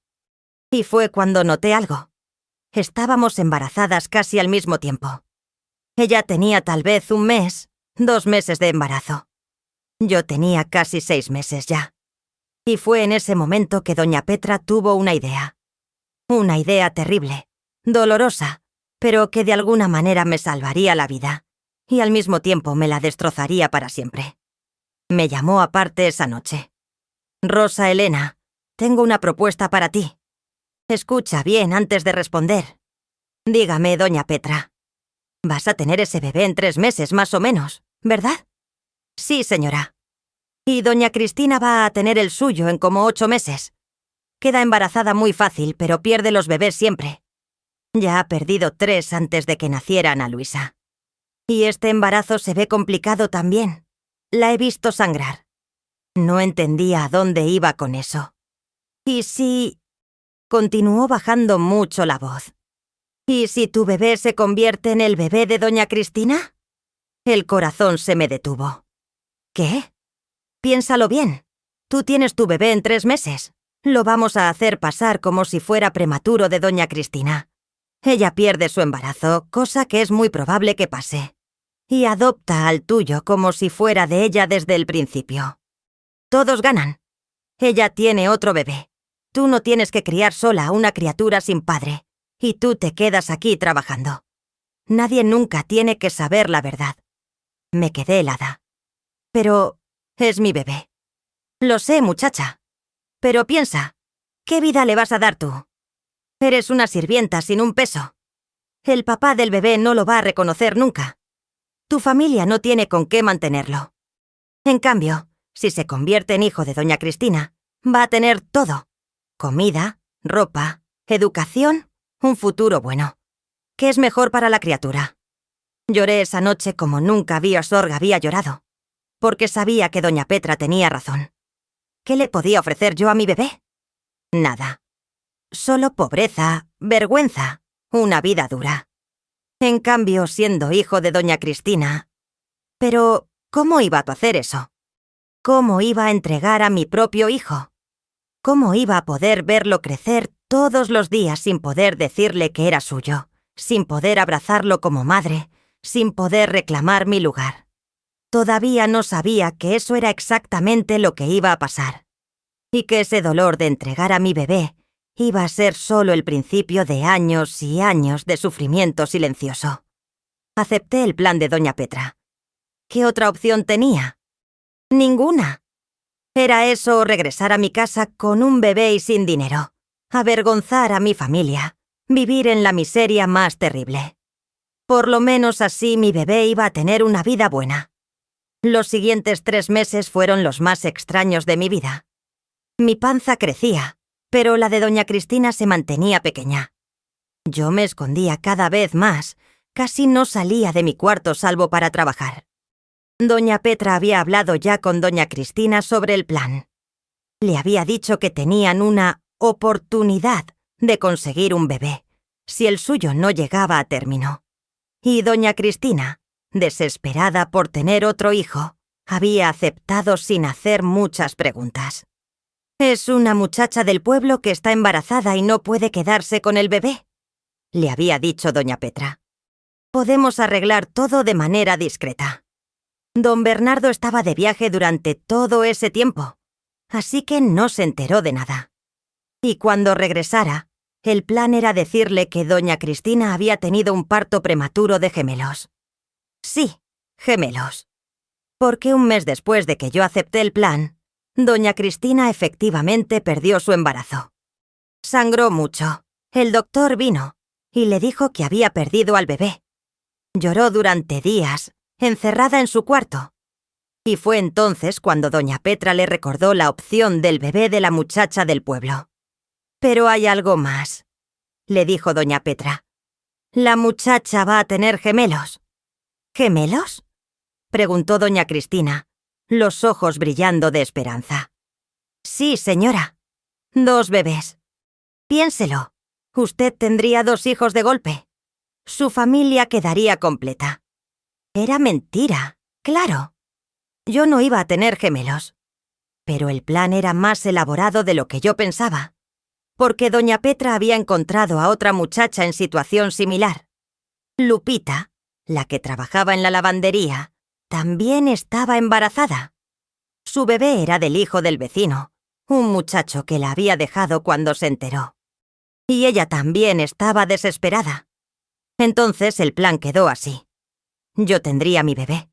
[SPEAKER 1] Y fue cuando noté algo. Estábamos embarazadas casi al mismo tiempo. Ella tenía tal vez 1 mes, 2 meses de embarazo. Yo tenía casi 6 meses ya. Y fue en ese momento que doña Petra tuvo una idea. Una idea terrible, dolorosa, pero que de alguna manera me salvaría la vida, y al mismo tiempo me la destrozaría para siempre. Me llamó aparte esa noche. «Rosa Elena, tengo una propuesta para ti. Escucha bien antes de responder. Dígame, doña Petra. Vas a tener ese bebé en 3 meses más o menos, ¿verdad?» «Sí, señora. Y doña Cristina va a tener el suyo en como 8 meses. Queda embarazada muy fácil, pero pierde los bebés siempre. Ya ha perdido 3 antes de que naciera Ana Luisa. Y este embarazo se ve complicado también. La he visto sangrar». No entendía a dónde iba con eso. «¿Y si...?» Continuó bajando mucho la voz. «¿Y si tu bebé se convierte en el bebé de doña Cristina?» El corazón se me detuvo. ¿Qué? Piénsalo bien. Tú tienes tu bebé en 3 meses. Lo vamos a hacer pasar como si fuera prematuro de doña Cristina. Ella pierde su embarazo, cosa que es muy probable que pase. Y adopta al tuyo como si fuera de ella desde el principio. Todos ganan. Ella tiene otro bebé. Tú no tienes que criar sola a una criatura sin padre. Y tú te quedas aquí trabajando. Nadie nunca tiene que saber la verdad. Me quedé helada. Pero es mi bebé. Lo sé, muchacha. Pero piensa, ¿qué vida le vas a dar tú? Eres una sirvienta sin un peso. El papá del bebé no lo va a reconocer nunca. Tu familia no tiene con qué mantenerlo. En cambio, si se convierte en hijo de doña Cristina, va a tener todo. Comida, ropa, educación, un futuro bueno. ¿Qué es mejor para la criatura? Lloré esa noche como nunca Sorga había llorado, porque sabía que doña Petra tenía razón. ¿Qué le podía ofrecer yo a mi bebé? Nada. Solo pobreza, vergüenza, una vida dura. En cambio, siendo hijo de doña Cristina... Pero, ¿cómo iba a hacer eso? ¿Cómo iba a entregar a mi propio hijo? ¿Cómo iba a poder verlo crecer todos los días sin poder decirle que era suyo, sin poder abrazarlo como madre, sin poder reclamar mi lugar? Todavía no sabía que eso era exactamente lo que iba a pasar, y que ese dolor de entregar a mi bebé iba a ser solo el principio de años y años de sufrimiento silencioso. Acepté el plan de doña Petra. ¿Qué otra opción tenía? Ninguna. Era eso o regresar a mi casa con un bebé y sin dinero, avergonzar a mi familia, vivir en la miseria más terrible. Por lo menos así mi bebé iba a tener una vida buena. Los siguientes 3 meses fueron los más extraños de mi vida. Mi panza crecía, pero la de doña Cristina se mantenía pequeña. Yo me escondía cada vez más, casi no salía de mi cuarto salvo para trabajar. Doña Petra había hablado ya con doña Cristina sobre el plan. Le había dicho que tenían una oportunidad de conseguir un bebé, si el suyo no llegaba a término. Y doña Cristina, desesperada por tener otro hijo, había aceptado sin hacer muchas preguntas. «Es una muchacha del pueblo que está embarazada y no puede quedarse con el bebé», le había dicho doña Petra. «Podemos arreglar todo de manera discreta». Don Bernardo estaba de viaje durante todo ese tiempo, así que no se enteró de nada. Y cuando regresara, el plan era decirle que doña Cristina había tenido un parto prematuro de gemelos. Sí, gemelos. Porque un mes después de que yo acepté el plan, doña Cristina efectivamente perdió su embarazo. Sangró mucho. El doctor vino y le dijo que había perdido al bebé. Lloró durante días, encerrada en su cuarto. Y fue entonces cuando doña Petra le recordó la opción del bebé de la muchacha del pueblo. «Pero hay algo más», le dijo doña Petra. «La muchacha va a tener gemelos». «¿Gemelos?», preguntó doña Cristina, los ojos brillando de esperanza. «Sí, señora. 2 bebés. Piénselo. Usted tendría 2 hijos de golpe. Su familia quedaría completa». Era mentira, claro. Yo no iba a tener gemelos. Pero el plan era más elaborado de lo que yo pensaba, porque doña Petra había encontrado a otra muchacha en situación similar. Lupita, la que trabajaba en la lavandería, también estaba embarazada. Su bebé era del hijo del vecino, un muchacho que la había dejado cuando se enteró. Y ella también estaba desesperada. Entonces el plan quedó así. Yo tendría mi bebé.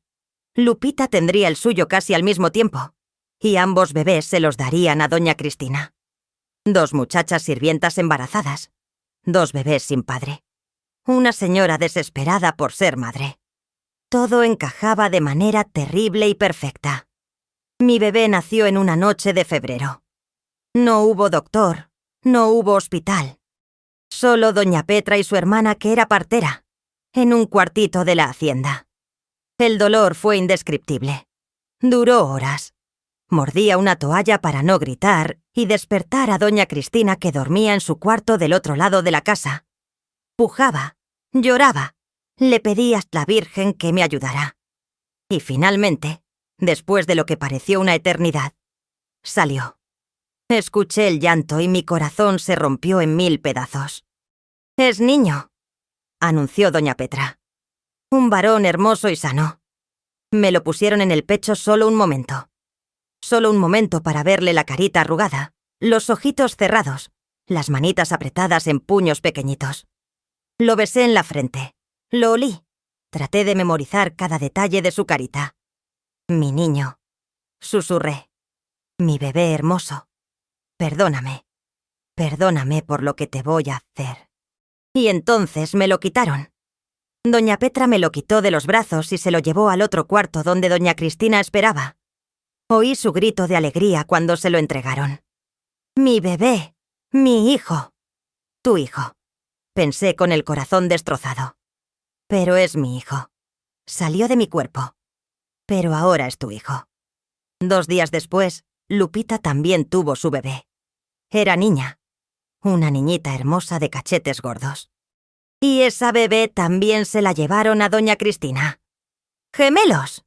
[SPEAKER 1] Lupita tendría el suyo casi al mismo tiempo, y ambos bebés se los darían a doña Cristina. 2 muchachas sirvientas embarazadas, 2 bebés sin padre. Una señora desesperada por ser madre. Todo encajaba de manera terrible y perfecta. Mi bebé nació en una noche de febrero. No hubo doctor, no hubo hospital. Solo doña Petra y su hermana, que era partera, en un cuartito de la hacienda. El dolor fue indescriptible. Duró horas. Mordía una toalla para no gritar y despertar a doña Cristina, que dormía en su cuarto del otro lado de la casa. Pujaba, lloraba, le pedí a la Virgen que me ayudara. Y finalmente, después de lo que pareció una eternidad, salió. Escuché el llanto y mi corazón se rompió en 1000 pedazos. «Es niño», anunció doña Petra. «Un varón hermoso y sano». Me lo pusieron en el pecho solo un momento. Solo un momento para verle la carita arrugada, los ojitos cerrados, las manitas apretadas en puños pequeñitos. Lo besé en la frente. Lo olí. Traté de memorizar cada detalle de su carita. «Mi niño», susurré. «Mi bebé hermoso. Perdóname. Perdóname por lo que te voy a hacer». Y entonces me lo quitaron. Doña Petra me lo quitó de los brazos y se lo llevó al otro cuarto donde doña Cristina esperaba. Oí su grito de alegría cuando se lo entregaron. «Mi bebé. Mi hijo. Tu hijo», pensé con el corazón destrozado. «Pero es mi hijo. Salió de mi cuerpo. Pero ahora es tu hijo». 2 días después, Lupita también tuvo su bebé. Era niña. Una niñita hermosa de cachetes gordos. Y esa bebé también se la llevaron a doña Cristina. «¡Gemelos!»,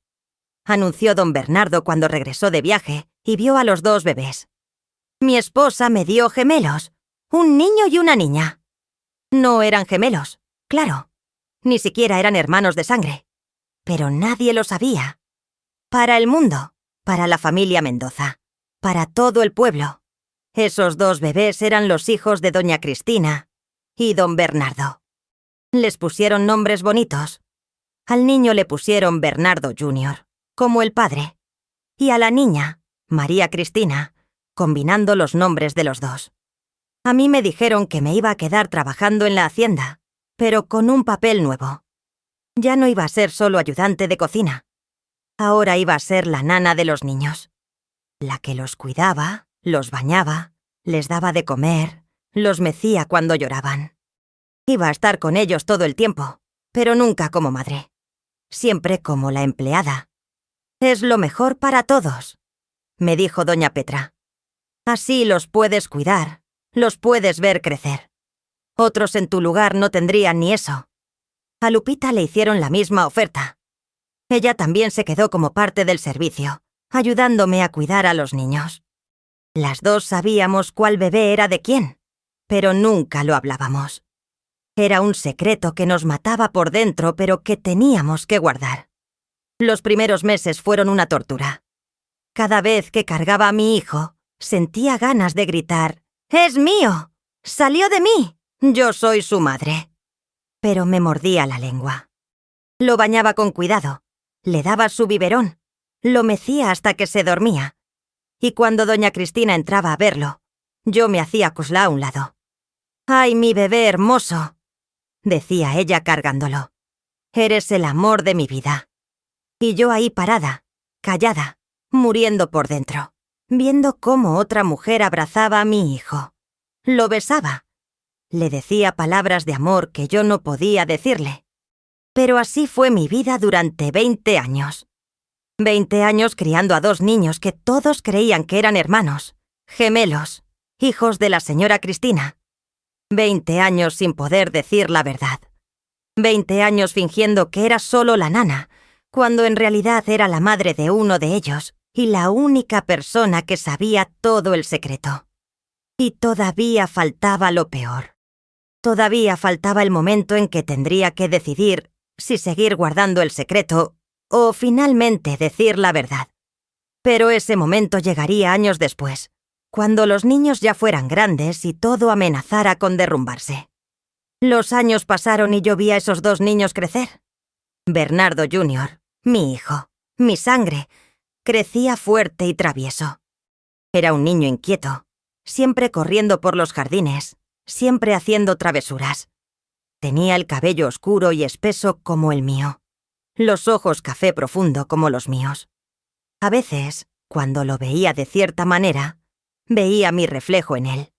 [SPEAKER 1] anunció don Bernardo cuando regresó de viaje y vio a los 2 bebés. «Mi esposa me dio gemelos, un niño y una niña». No eran gemelos, claro. Ni siquiera eran hermanos de sangre. Pero nadie lo sabía. Para el mundo, para la familia Mendoza, para todo el pueblo, esos 2 bebés eran los hijos de doña Cristina y don Bernardo. Les pusieron nombres bonitos. Al niño le pusieron Bernardo Jr., como el padre, y a la niña, María Cristina, combinando los nombres de los 2. A mí me dijeron que me iba a quedar trabajando en la hacienda, pero con un papel nuevo. Ya no iba a ser solo ayudante de cocina. Ahora iba a ser la nana de los niños. La que los cuidaba, los bañaba, les daba de comer, los mecía cuando lloraban. Iba a estar con ellos todo el tiempo, pero nunca como madre. Siempre como la empleada. «Es lo mejor para todos», me dijo doña Petra. «Así los puedes cuidar, los puedes ver crecer. Otros en tu lugar no tendrían ni eso». A Lupita le hicieron la misma oferta. Ella también se quedó como parte del servicio, ayudándome a cuidar a los niños. Las 2 sabíamos cuál bebé era de quién, pero nunca lo hablábamos. Era un secreto que nos mataba por dentro, pero que teníamos que guardar. Los primeros meses fueron una tortura. Cada vez que cargaba a mi hijo, sentía ganas de gritar: «¡Es mío! ¡Salió de mí! Yo soy su madre». Pero me mordía la lengua. Lo bañaba con cuidado, le daba su biberón, lo mecía hasta que se dormía. Y cuando doña Cristina entraba a verlo, yo me hacía cusla a un lado. «¡Ay, mi bebé hermoso!», decía ella cargándolo. «Eres el amor de mi vida». Y yo ahí parada, callada, muriendo por dentro, viendo cómo otra mujer abrazaba a mi hijo. Lo besaba. Le decía palabras de amor que yo no podía decirle. Pero así fue mi vida durante 20 años. 20 años criando a 2 niños que todos creían que eran hermanos, gemelos, hijos de la señora Cristina. 20 años sin poder decir la verdad. 20 años fingiendo que era solo la nana, cuando en realidad era la madre de uno de ellos y la única persona que sabía todo el secreto. Y todavía faltaba lo peor. Todavía faltaba el momento en que tendría que decidir si seguir guardando el secreto o finalmente decir la verdad. Pero ese momento llegaría años después, cuando los niños ya fueran grandes y todo amenazara con derrumbarse. Los años pasaron y yo vi a esos 2 niños crecer. Bernardo Jr., mi hijo, mi sangre, crecía fuerte y travieso. Era un niño inquieto, siempre corriendo por los jardines, siempre haciendo travesuras. Tenía el cabello oscuro y espeso como el mío, los ojos café profundo como los míos. A veces, cuando lo veía de cierta manera, veía mi reflejo en él.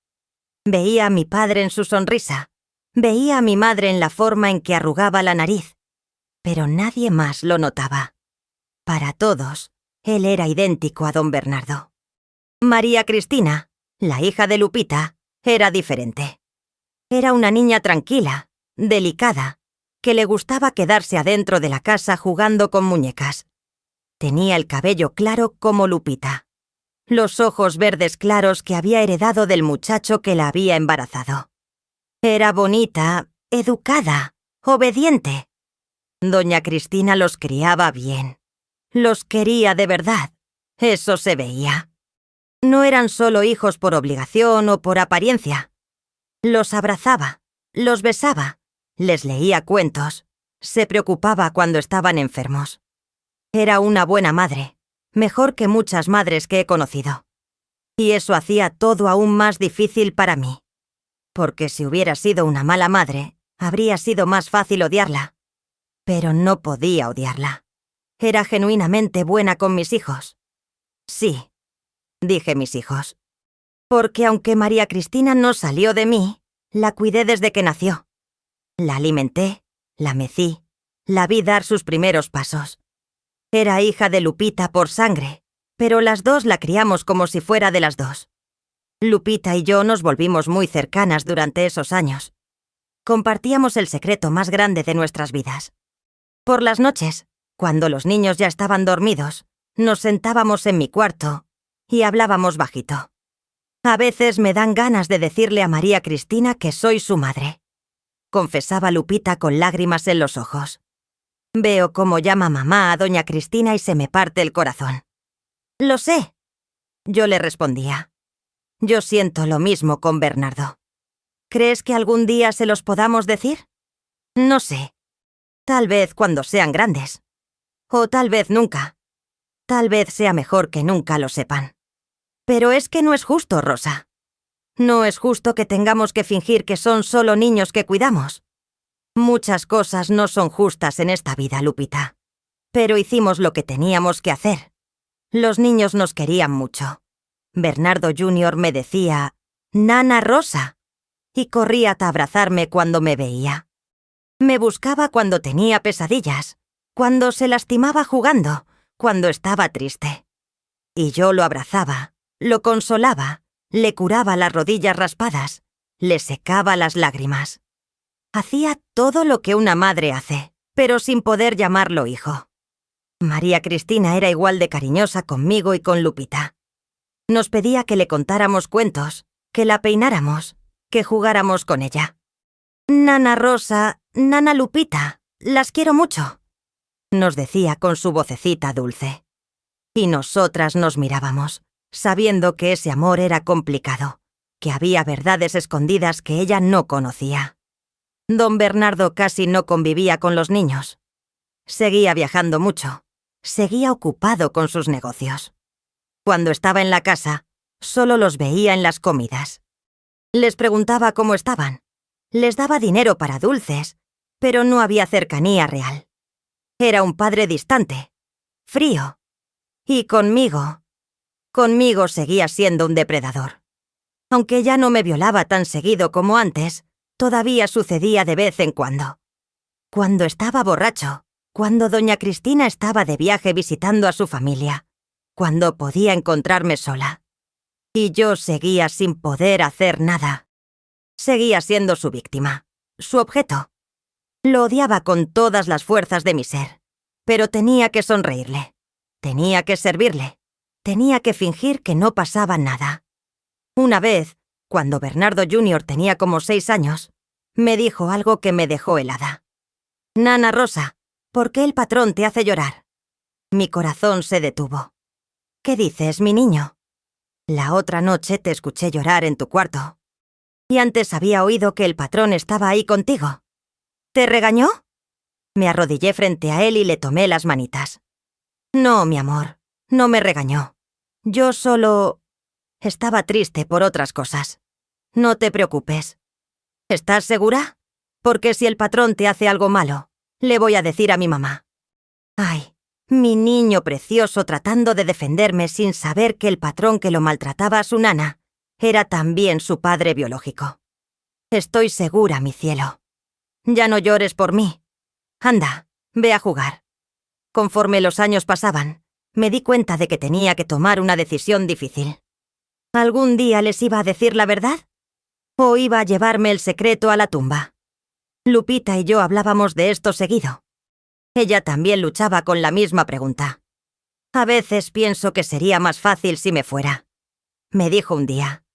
[SPEAKER 1] Veía a mi padre en su sonrisa, veía a mi madre en la forma en que arrugaba la nariz, pero nadie más lo notaba. Para todos, él era idéntico a don Bernardo. María Cristina, la hija de Lupita, era diferente. Era una niña tranquila, delicada, que le gustaba quedarse adentro de la casa jugando con muñecas. Tenía el cabello claro como Lupita. Los ojos verdes claros que había heredado del muchacho que la había embarazado. Era bonita, educada, obediente. Doña Cristina los criaba bien. Los quería de verdad. Eso se veía. No eran solo hijos por obligación o por apariencia. Los abrazaba, los besaba, les leía cuentos, se preocupaba cuando estaban enfermos. Era una buena madre, mejor que muchas madres que he conocido. Y eso hacía todo aún más difícil para mí. Porque si hubiera sido una mala madre, habría sido más fácil odiarla. Pero no podía odiarla. Era genuinamente buena con mis hijos. Sí, dije mis hijos. Porque aunque María Cristina no salió de mí, la cuidé desde que nació. La alimenté, la mecí, la vi dar sus primeros pasos. Era hija de Lupita por sangre, pero las dos la criamos como si fuera de las dos. Lupita y yo nos volvimos muy cercanas durante esos años. Compartíamos el secreto más grande de nuestras vidas. Por las noches, cuando los niños ya estaban dormidos, nos sentábamos en mi cuarto y hablábamos bajito. A veces me dan ganas de decirle a María Cristina que soy su madre, confesaba Lupita con lágrimas en los ojos. Veo cómo llama mamá a doña Cristina y se me parte el corazón. Lo sé, yo le respondía. Yo siento lo mismo con Bernardo. ¿Crees que algún día se los podamos decir? No sé. Tal vez cuando sean grandes. O tal vez nunca. Tal vez sea mejor que nunca lo sepan. Pero es que no es justo, Rosa. No es justo que tengamos que fingir que son solo niños que cuidamos. Muchas cosas no son justas en esta vida, Lupita. Pero hicimos lo que teníamos que hacer. Los niños nos querían mucho. Bernardo Jr. me decía, «Nana Rosa», y corría a abrazarme cuando me veía. Me buscaba cuando tenía pesadillas, cuando se lastimaba jugando, cuando estaba triste. Y yo lo abrazaba, lo consolaba, le curaba las rodillas raspadas, le secaba las lágrimas. Hacía todo lo que una madre hace, pero sin poder llamarlo hijo. María Cristina era igual de cariñosa conmigo y con Lupita. Nos pedía que le contáramos cuentos, que la peináramos, que jugáramos con ella. «Nana Rosa, Nana Lupita, las quiero mucho», nos decía con su vocecita dulce. Y nosotras nos mirábamos, sabiendo que ese amor era complicado, que había verdades escondidas que ella no conocía. Don Bernardo casi no convivía con los niños. Seguía viajando mucho, seguía ocupado con sus negocios. Cuando estaba en la casa, solo los veía en las comidas. Les preguntaba cómo estaban. Les daba dinero para dulces, pero no había cercanía real. Era un padre distante, frío. Y conmigo seguía siendo un depredador. Aunque ya no me violaba tan seguido como antes, todavía sucedía de vez en cuando. Cuando estaba borracho, cuando doña Cristina estaba de viaje visitando a su familia, cuando podía encontrarme sola. Y yo seguía sin poder hacer nada. Seguía siendo su víctima, su objeto. Lo odiaba con todas las fuerzas de mi ser, pero tenía que sonreírle, tenía que servirle, tenía que fingir que no pasaba nada. Una vez, cuando Bernardo Jr. tenía como 6 años, me dijo algo que me dejó helada. «Nana Rosa, ¿por qué el patrón te hace llorar?» Mi corazón se detuvo. «¿Qué dices, mi niño?» «La otra noche te escuché llorar en tu cuarto. Y antes había oído que el patrón estaba ahí contigo. ¿Te regañó?» Me arrodillé frente a él y le tomé las manitas. «No, mi amor, no me regañó. Yo solo... estaba triste por otras cosas. No te preocupes. ¿Estás segura? Porque si el patrón te hace algo malo, le voy a decir a mi mamá». Ay, mi niño precioso tratando de defenderme sin saber que el patrón que lo maltrataba a su nana era también su padre biológico. Estoy segura, mi cielo. Ya no llores por mí. Anda, ve a jugar. Conforme los años pasaban, me di cuenta de que tenía que tomar una decisión difícil. ¿Algún día les iba a decir la verdad? ¿O iba a llevarme el secreto a la tumba? Lupita y yo hablábamos de esto seguido. Ella también luchaba con la misma pregunta. A veces pienso que sería más fácil si me fuera. Me dijo un día.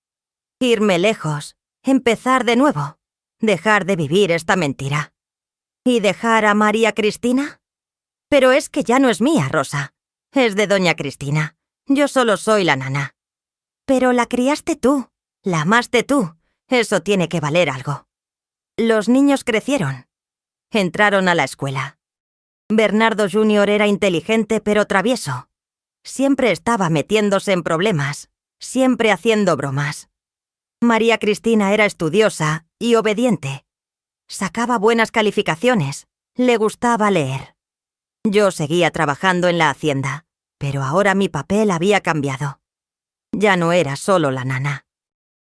[SPEAKER 1] Irme lejos, empezar de nuevo, dejar de vivir esta mentira. ¿Y dejar a María Cristina? Pero es que ya no es mía, Rosa. Es de doña Cristina. Yo solo soy la nana. Pero la criaste tú, la amaste tú. Eso tiene que valer algo. Los niños crecieron. Entraron a la escuela. Bernardo Jr. era inteligente pero travieso. Siempre estaba metiéndose en problemas, siempre haciendo bromas. María Cristina era estudiosa y obediente. Sacaba buenas calificaciones, le gustaba leer. Yo seguía trabajando en la hacienda, pero ahora mi papel había cambiado. Ya no era solo la nana.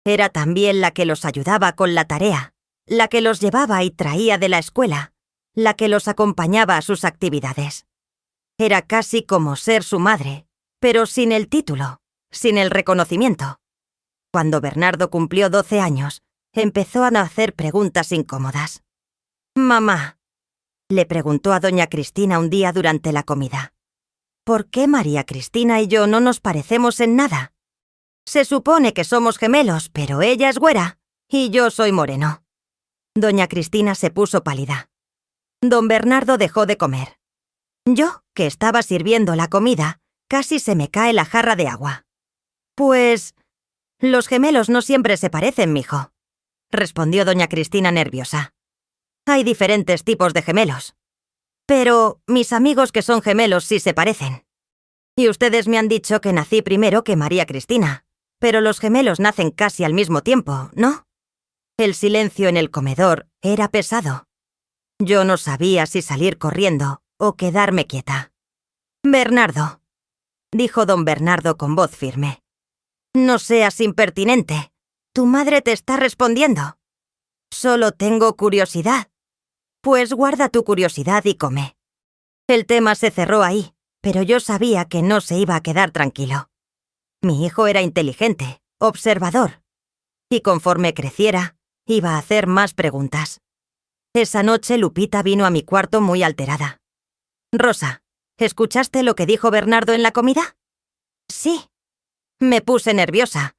[SPEAKER 1] Era también la que los ayudaba con la tarea, la que los llevaba y traía de la escuela, la que los acompañaba a sus actividades. Era casi como ser su madre, pero sin el título, sin el reconocimiento. Cuando Bernardo cumplió 12 años, empezó a hacer preguntas incómodas. «Mamá», le preguntó a doña Cristina un día durante la comida, «¿por qué María Cristina y yo no nos parecemos en nada? Se supone que somos gemelos, pero ella es güera y yo soy moreno». Doña Cristina se puso pálida. Don Bernardo dejó de comer. Yo, que estaba sirviendo la comida, casi se me cae la jarra de agua. «Pues los gemelos no siempre se parecen, mijo», respondió doña Cristina nerviosa. «Hay diferentes tipos de gemelos. Pero mis amigos que son gemelos sí se parecen. Y ustedes me han dicho que nací primero que María Cristina, pero los gemelos nacen casi al mismo tiempo, ¿no?» El silencio en el comedor era pesado. Yo no sabía si salir corriendo o quedarme quieta. «Bernardo», dijo don Bernardo con voz firme, «no seas impertinente. Tu madre te está respondiendo. Solo tengo curiosidad. Pues guarda tu curiosidad y come». El tema se cerró ahí, pero yo sabía que no se iba a quedar tranquilo. Mi hijo era inteligente, observador, y conforme creciera, iba a hacer más preguntas. Esa noche Lupita vino a mi cuarto muy alterada. «Rosa, ¿escuchaste lo que dijo Bernardo en la comida?» «Sí». Me puse nerviosa.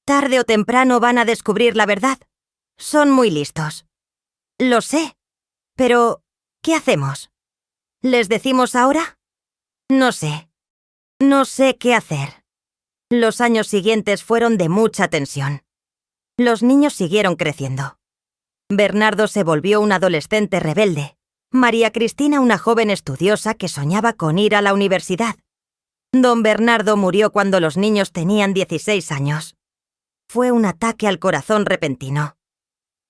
[SPEAKER 1] Tarde o temprano van a descubrir la verdad. Son muy listos. Lo sé. Pero, ¿qué hacemos? ¿Les decimos ahora? No sé. No sé qué hacer. Los años siguientes fueron de mucha tensión. Los niños siguieron creciendo. Bernardo se volvió un adolescente rebelde. María Cristina una joven estudiosa que soñaba con ir a la universidad. Don Bernardo murió cuando los niños tenían 16 años. Fue un ataque al corazón repentino.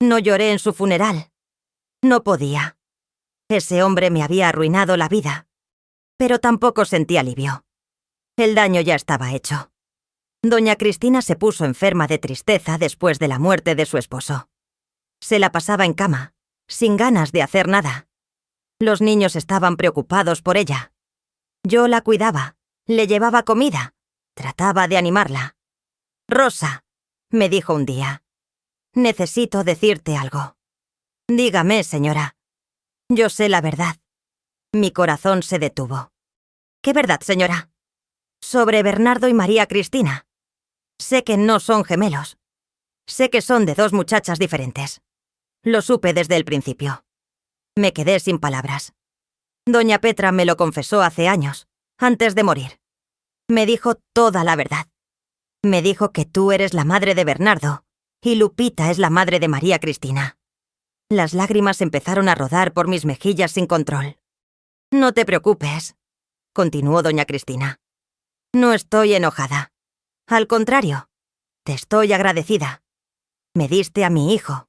[SPEAKER 1] No lloré en su funeral. No podía. Ese hombre me había arruinado la vida. Pero tampoco sentí alivio. El daño ya estaba hecho. Doña Cristina se puso enferma de tristeza después de la muerte de su esposo. Se la pasaba en cama, sin ganas de hacer nada. Los niños estaban preocupados por ella. Yo la cuidaba, le llevaba comida, trataba de animarla. «Rosa», me dijo un día, «necesito decirte algo». «Dígame, señora». «Yo sé la verdad». Mi corazón se detuvo. «¿Qué verdad, señora?» «Sobre Bernardo y María Cristina. Sé que no son gemelos. Sé que son de dos muchachas diferentes. Lo supe desde el principio». Me quedé sin palabras. Doña Petra me lo confesó hace años, antes de morir. Me dijo toda la verdad. Me dijo que tú eres la madre de Bernardo y Lupita es la madre de María Cristina. Las lágrimas empezaron a rodar por mis mejillas sin control. «No te preocupes», continuó doña Cristina. «No estoy enojada. Al contrario, te estoy agradecida. Me diste a mi hijo.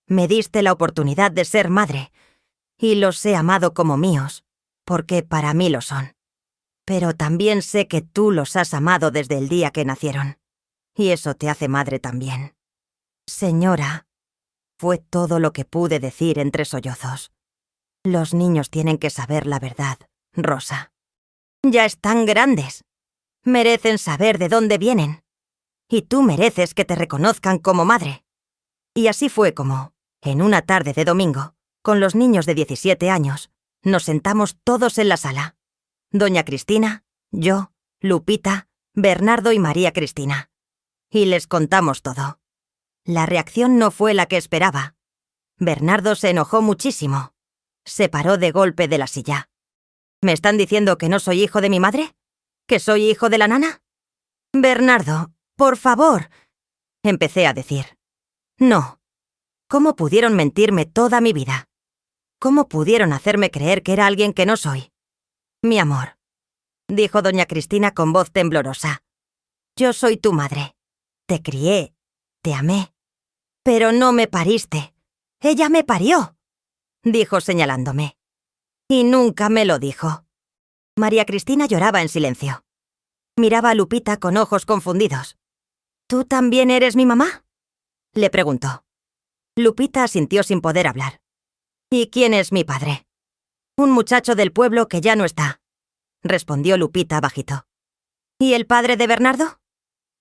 [SPEAKER 1] Me diste la oportunidad de ser madre. Y los he amado como míos, porque para mí lo son. Pero también sé que tú los has amado desde el día que nacieron. Y eso te hace madre también». «Señora», fue todo lo que pude decir entre sollozos. «Los niños tienen que saber la verdad, Rosa. Ya están grandes. Merecen saber de dónde vienen. Y tú mereces que te reconozcan como madre». Y así fue como, en una tarde de domingo, con los niños de 17 años, nos sentamos todos en la sala. Doña Cristina, yo, Lupita, Bernardo y María Cristina. Y les contamos todo. La reacción no fue la que esperaba. Bernardo se enojó muchísimo. Se paró de golpe de la silla. ¿Me están diciendo que no soy hijo de mi madre? ¿Que soy hijo de la nana? Bernardo, por favor, empecé a decir. No. ¿Cómo pudieron mentirme toda mi vida? ¿Cómo pudieron hacerme creer que era alguien que no soy? Mi amor, dijo doña Cristina con voz temblorosa. Yo soy tu madre. Te crié, te amé. Pero no me pariste. Ella me parió, dijo señalándome. Y nunca me lo dijo. María Cristina lloraba en silencio. Miraba a Lupita con ojos confundidos. ¿Tú también eres mi mamá?, le preguntó. Lupita asintió sin poder hablar. ¿Y quién es mi padre? Un muchacho del pueblo que ya no está, respondió Lupita bajito. ¿Y el padre de Bernardo?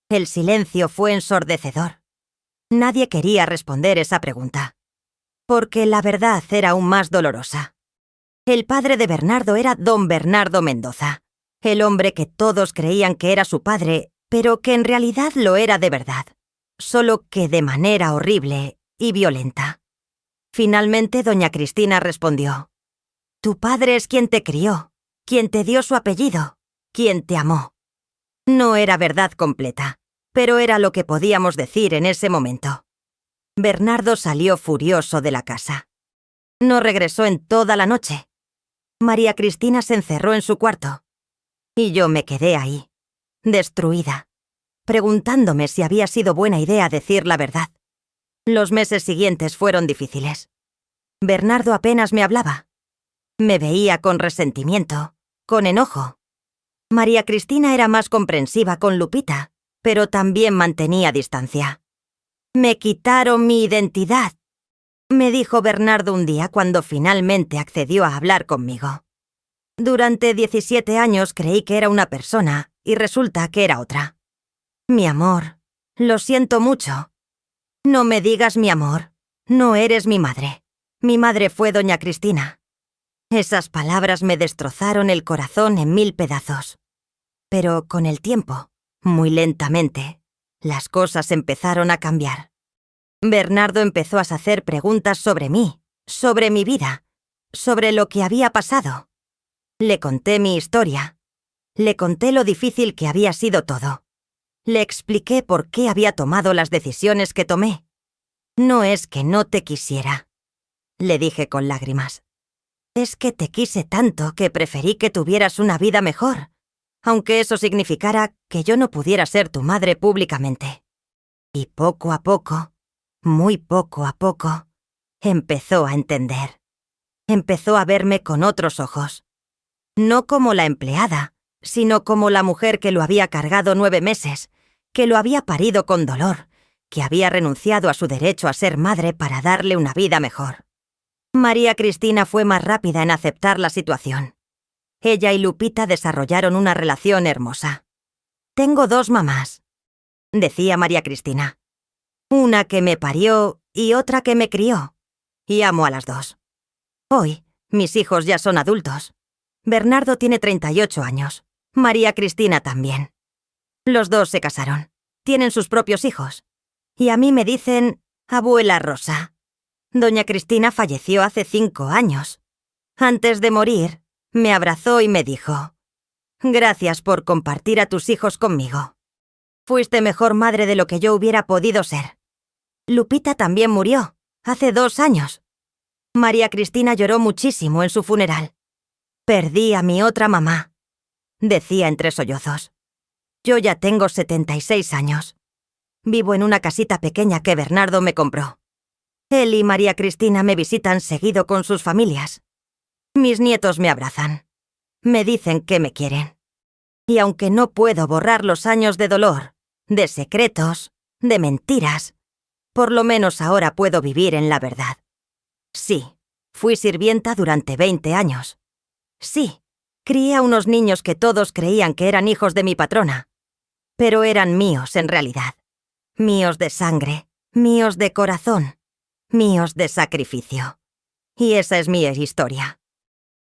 [SPEAKER 1] El silencio fue ensordecedor. Nadie quería responder esa pregunta, porque la verdad era aún más dolorosa. El padre de Bernardo era don Bernardo Mendoza, el hombre que todos creían que era su padre, pero que en realidad lo era de verdad, solo que de manera horrible y violenta. Finalmente doña Cristina respondió: Tu padre es quien te crió, quien te dio su apellido, quien te amó. No era verdad completa, pero era lo que podíamos decir en ese momento. Bernardo salió furioso de la casa. No regresó en toda la noche. María Cristina se encerró en su cuarto. Y yo me quedé ahí, destruida, preguntándome si había sido buena idea decir la verdad. Los meses siguientes fueron difíciles. Bernardo apenas me hablaba. Me veía con resentimiento, con enojo. María Cristina era más comprensiva con Lupita, pero también mantenía distancia. Me quitaron mi identidad, me dijo Bernardo un día cuando finalmente accedió a hablar conmigo. Durante 17 años creí que era una persona y resulta que era otra. Mi amor, lo siento mucho. No me digas mi amor, no eres mi madre. Mi madre fue doña Cristina. Esas palabras me destrozaron el corazón en 1000 pedazos. Pero con el tiempo, muy lentamente, las cosas empezaron a cambiar. Bernardo empezó a hacer preguntas sobre mí, sobre mi vida, sobre lo que había pasado. Le conté mi historia. Le conté lo difícil que había sido todo. Le expliqué por qué había tomado las decisiones que tomé. No es que no te quisiera, le dije con lágrimas. Es que te quise tanto que preferí que tuvieras una vida mejor, aunque eso significara que yo no pudiera ser tu madre públicamente. Y poco a poco, muy poco a poco, empezó a entender. Empezó a verme con otros ojos. No como la empleada, sino como la mujer que lo había cargado 9 meses, que lo había parido con dolor, que había renunciado a su derecho a ser madre para darle una vida mejor. María Cristina fue más rápida en aceptar la situación. Ella y Lupita desarrollaron una relación hermosa. Tengo 2 mamás, decía María Cristina. Una que me parió y otra que me crió. Y amo a las 2. Hoy, mis hijos ya son adultos. Bernardo tiene 38 años. María Cristina también. Los 2 se casaron. Tienen sus propios hijos. Y a mí me dicen abuela Rosa. Doña Cristina falleció hace 5 años. Antes de morir, me abrazó y me dijo: Gracias por compartir a tus hijos conmigo. Fuiste mejor madre de lo que yo hubiera podido ser. Lupita también murió, hace 2 años. María Cristina lloró muchísimo en su funeral. Perdí a mi otra mamá, decía entre sollozos. Yo ya tengo 76 años. Vivo en una casita pequeña que Bernardo me compró. Él y María Cristina me visitan seguido con sus familias. Mis nietos me abrazan. Me dicen que me quieren. Y aunque no puedo borrar los años de dolor, de secretos, de mentiras, por lo menos ahora puedo vivir en la verdad. Sí, fui sirvienta durante 20 años. Sí, crié a unos niños que todos creían que eran hijos de mi patrona, pero eran míos en realidad. Míos de sangre, míos de corazón, míos de sacrificio. Y esa es mi historia.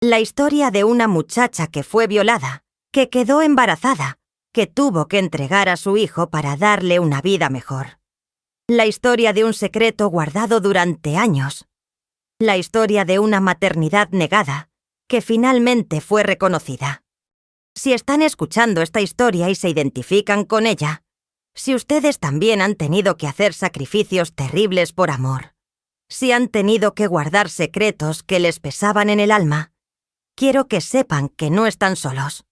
[SPEAKER 1] La historia de una muchacha que fue violada, que quedó embarazada, que tuvo que entregar a su hijo para darle una vida mejor. La historia de un secreto guardado durante años. La historia de una maternidad negada, que finalmente fue reconocida. Si están escuchando esta historia y se identifican con ella, si ustedes también han tenido que hacer sacrificios terribles por amor, si han tenido que guardar secretos que les pesaban en el alma, quiero que sepan que no están solos.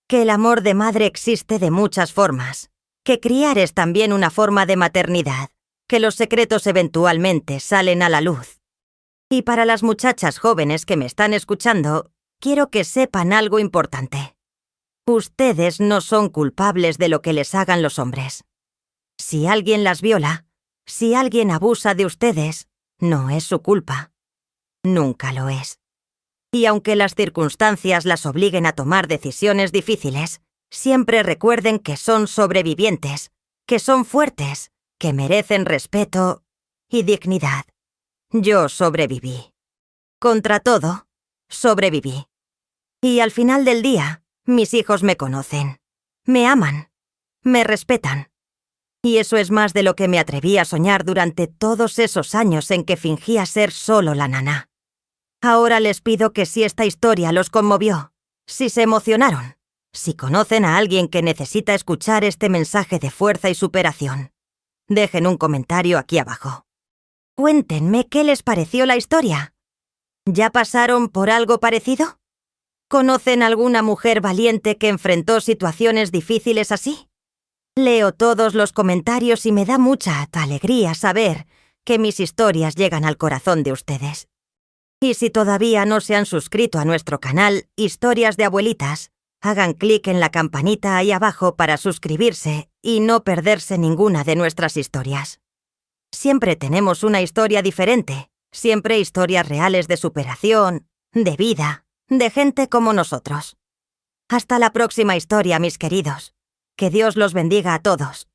[SPEAKER 1] Que el amor de madre existe de muchas formas, que criar es también una forma de maternidad, que los secretos eventualmente salen a la luz. Y para las muchachas jóvenes que me están escuchando, quiero que sepan algo importante. Ustedes no son culpables de lo que les hagan los hombres. Si alguien las viola, si alguien abusa de ustedes, no es su culpa. Nunca lo es. Y aunque las circunstancias las obliguen a tomar decisiones difíciles, siempre recuerden que son sobrevivientes, que son fuertes, que merecen respeto y dignidad. Yo sobreviví. Contra todo, sobreviví. Y al final del día, mis hijos me conocen, me aman, me respetan. Y eso es más de lo que me atreví a soñar durante todos esos años en que fingía ser solo la nana. Ahora les pido que si esta historia los conmovió, si se emocionaron, si conocen a alguien que necesita escuchar este mensaje de fuerza y superación, dejen un comentario aquí abajo. Cuéntenme qué les pareció la historia. ¿Ya pasaron por algo parecido? ¿Conocen alguna mujer valiente que enfrentó situaciones difíciles así? Leo todos los comentarios y me da mucha alegría saber que mis historias llegan al corazón de ustedes. Y si todavía no se han suscrito a nuestro canal Historias de Abuelitas, hagan clic en la campanita ahí abajo para suscribirse y no perderse ninguna de nuestras historias. Siempre tenemos una historia diferente, siempre historias reales de superación, de vida, de gente como nosotros. Hasta la próxima historia, mis queridos. Que Dios los bendiga a todos.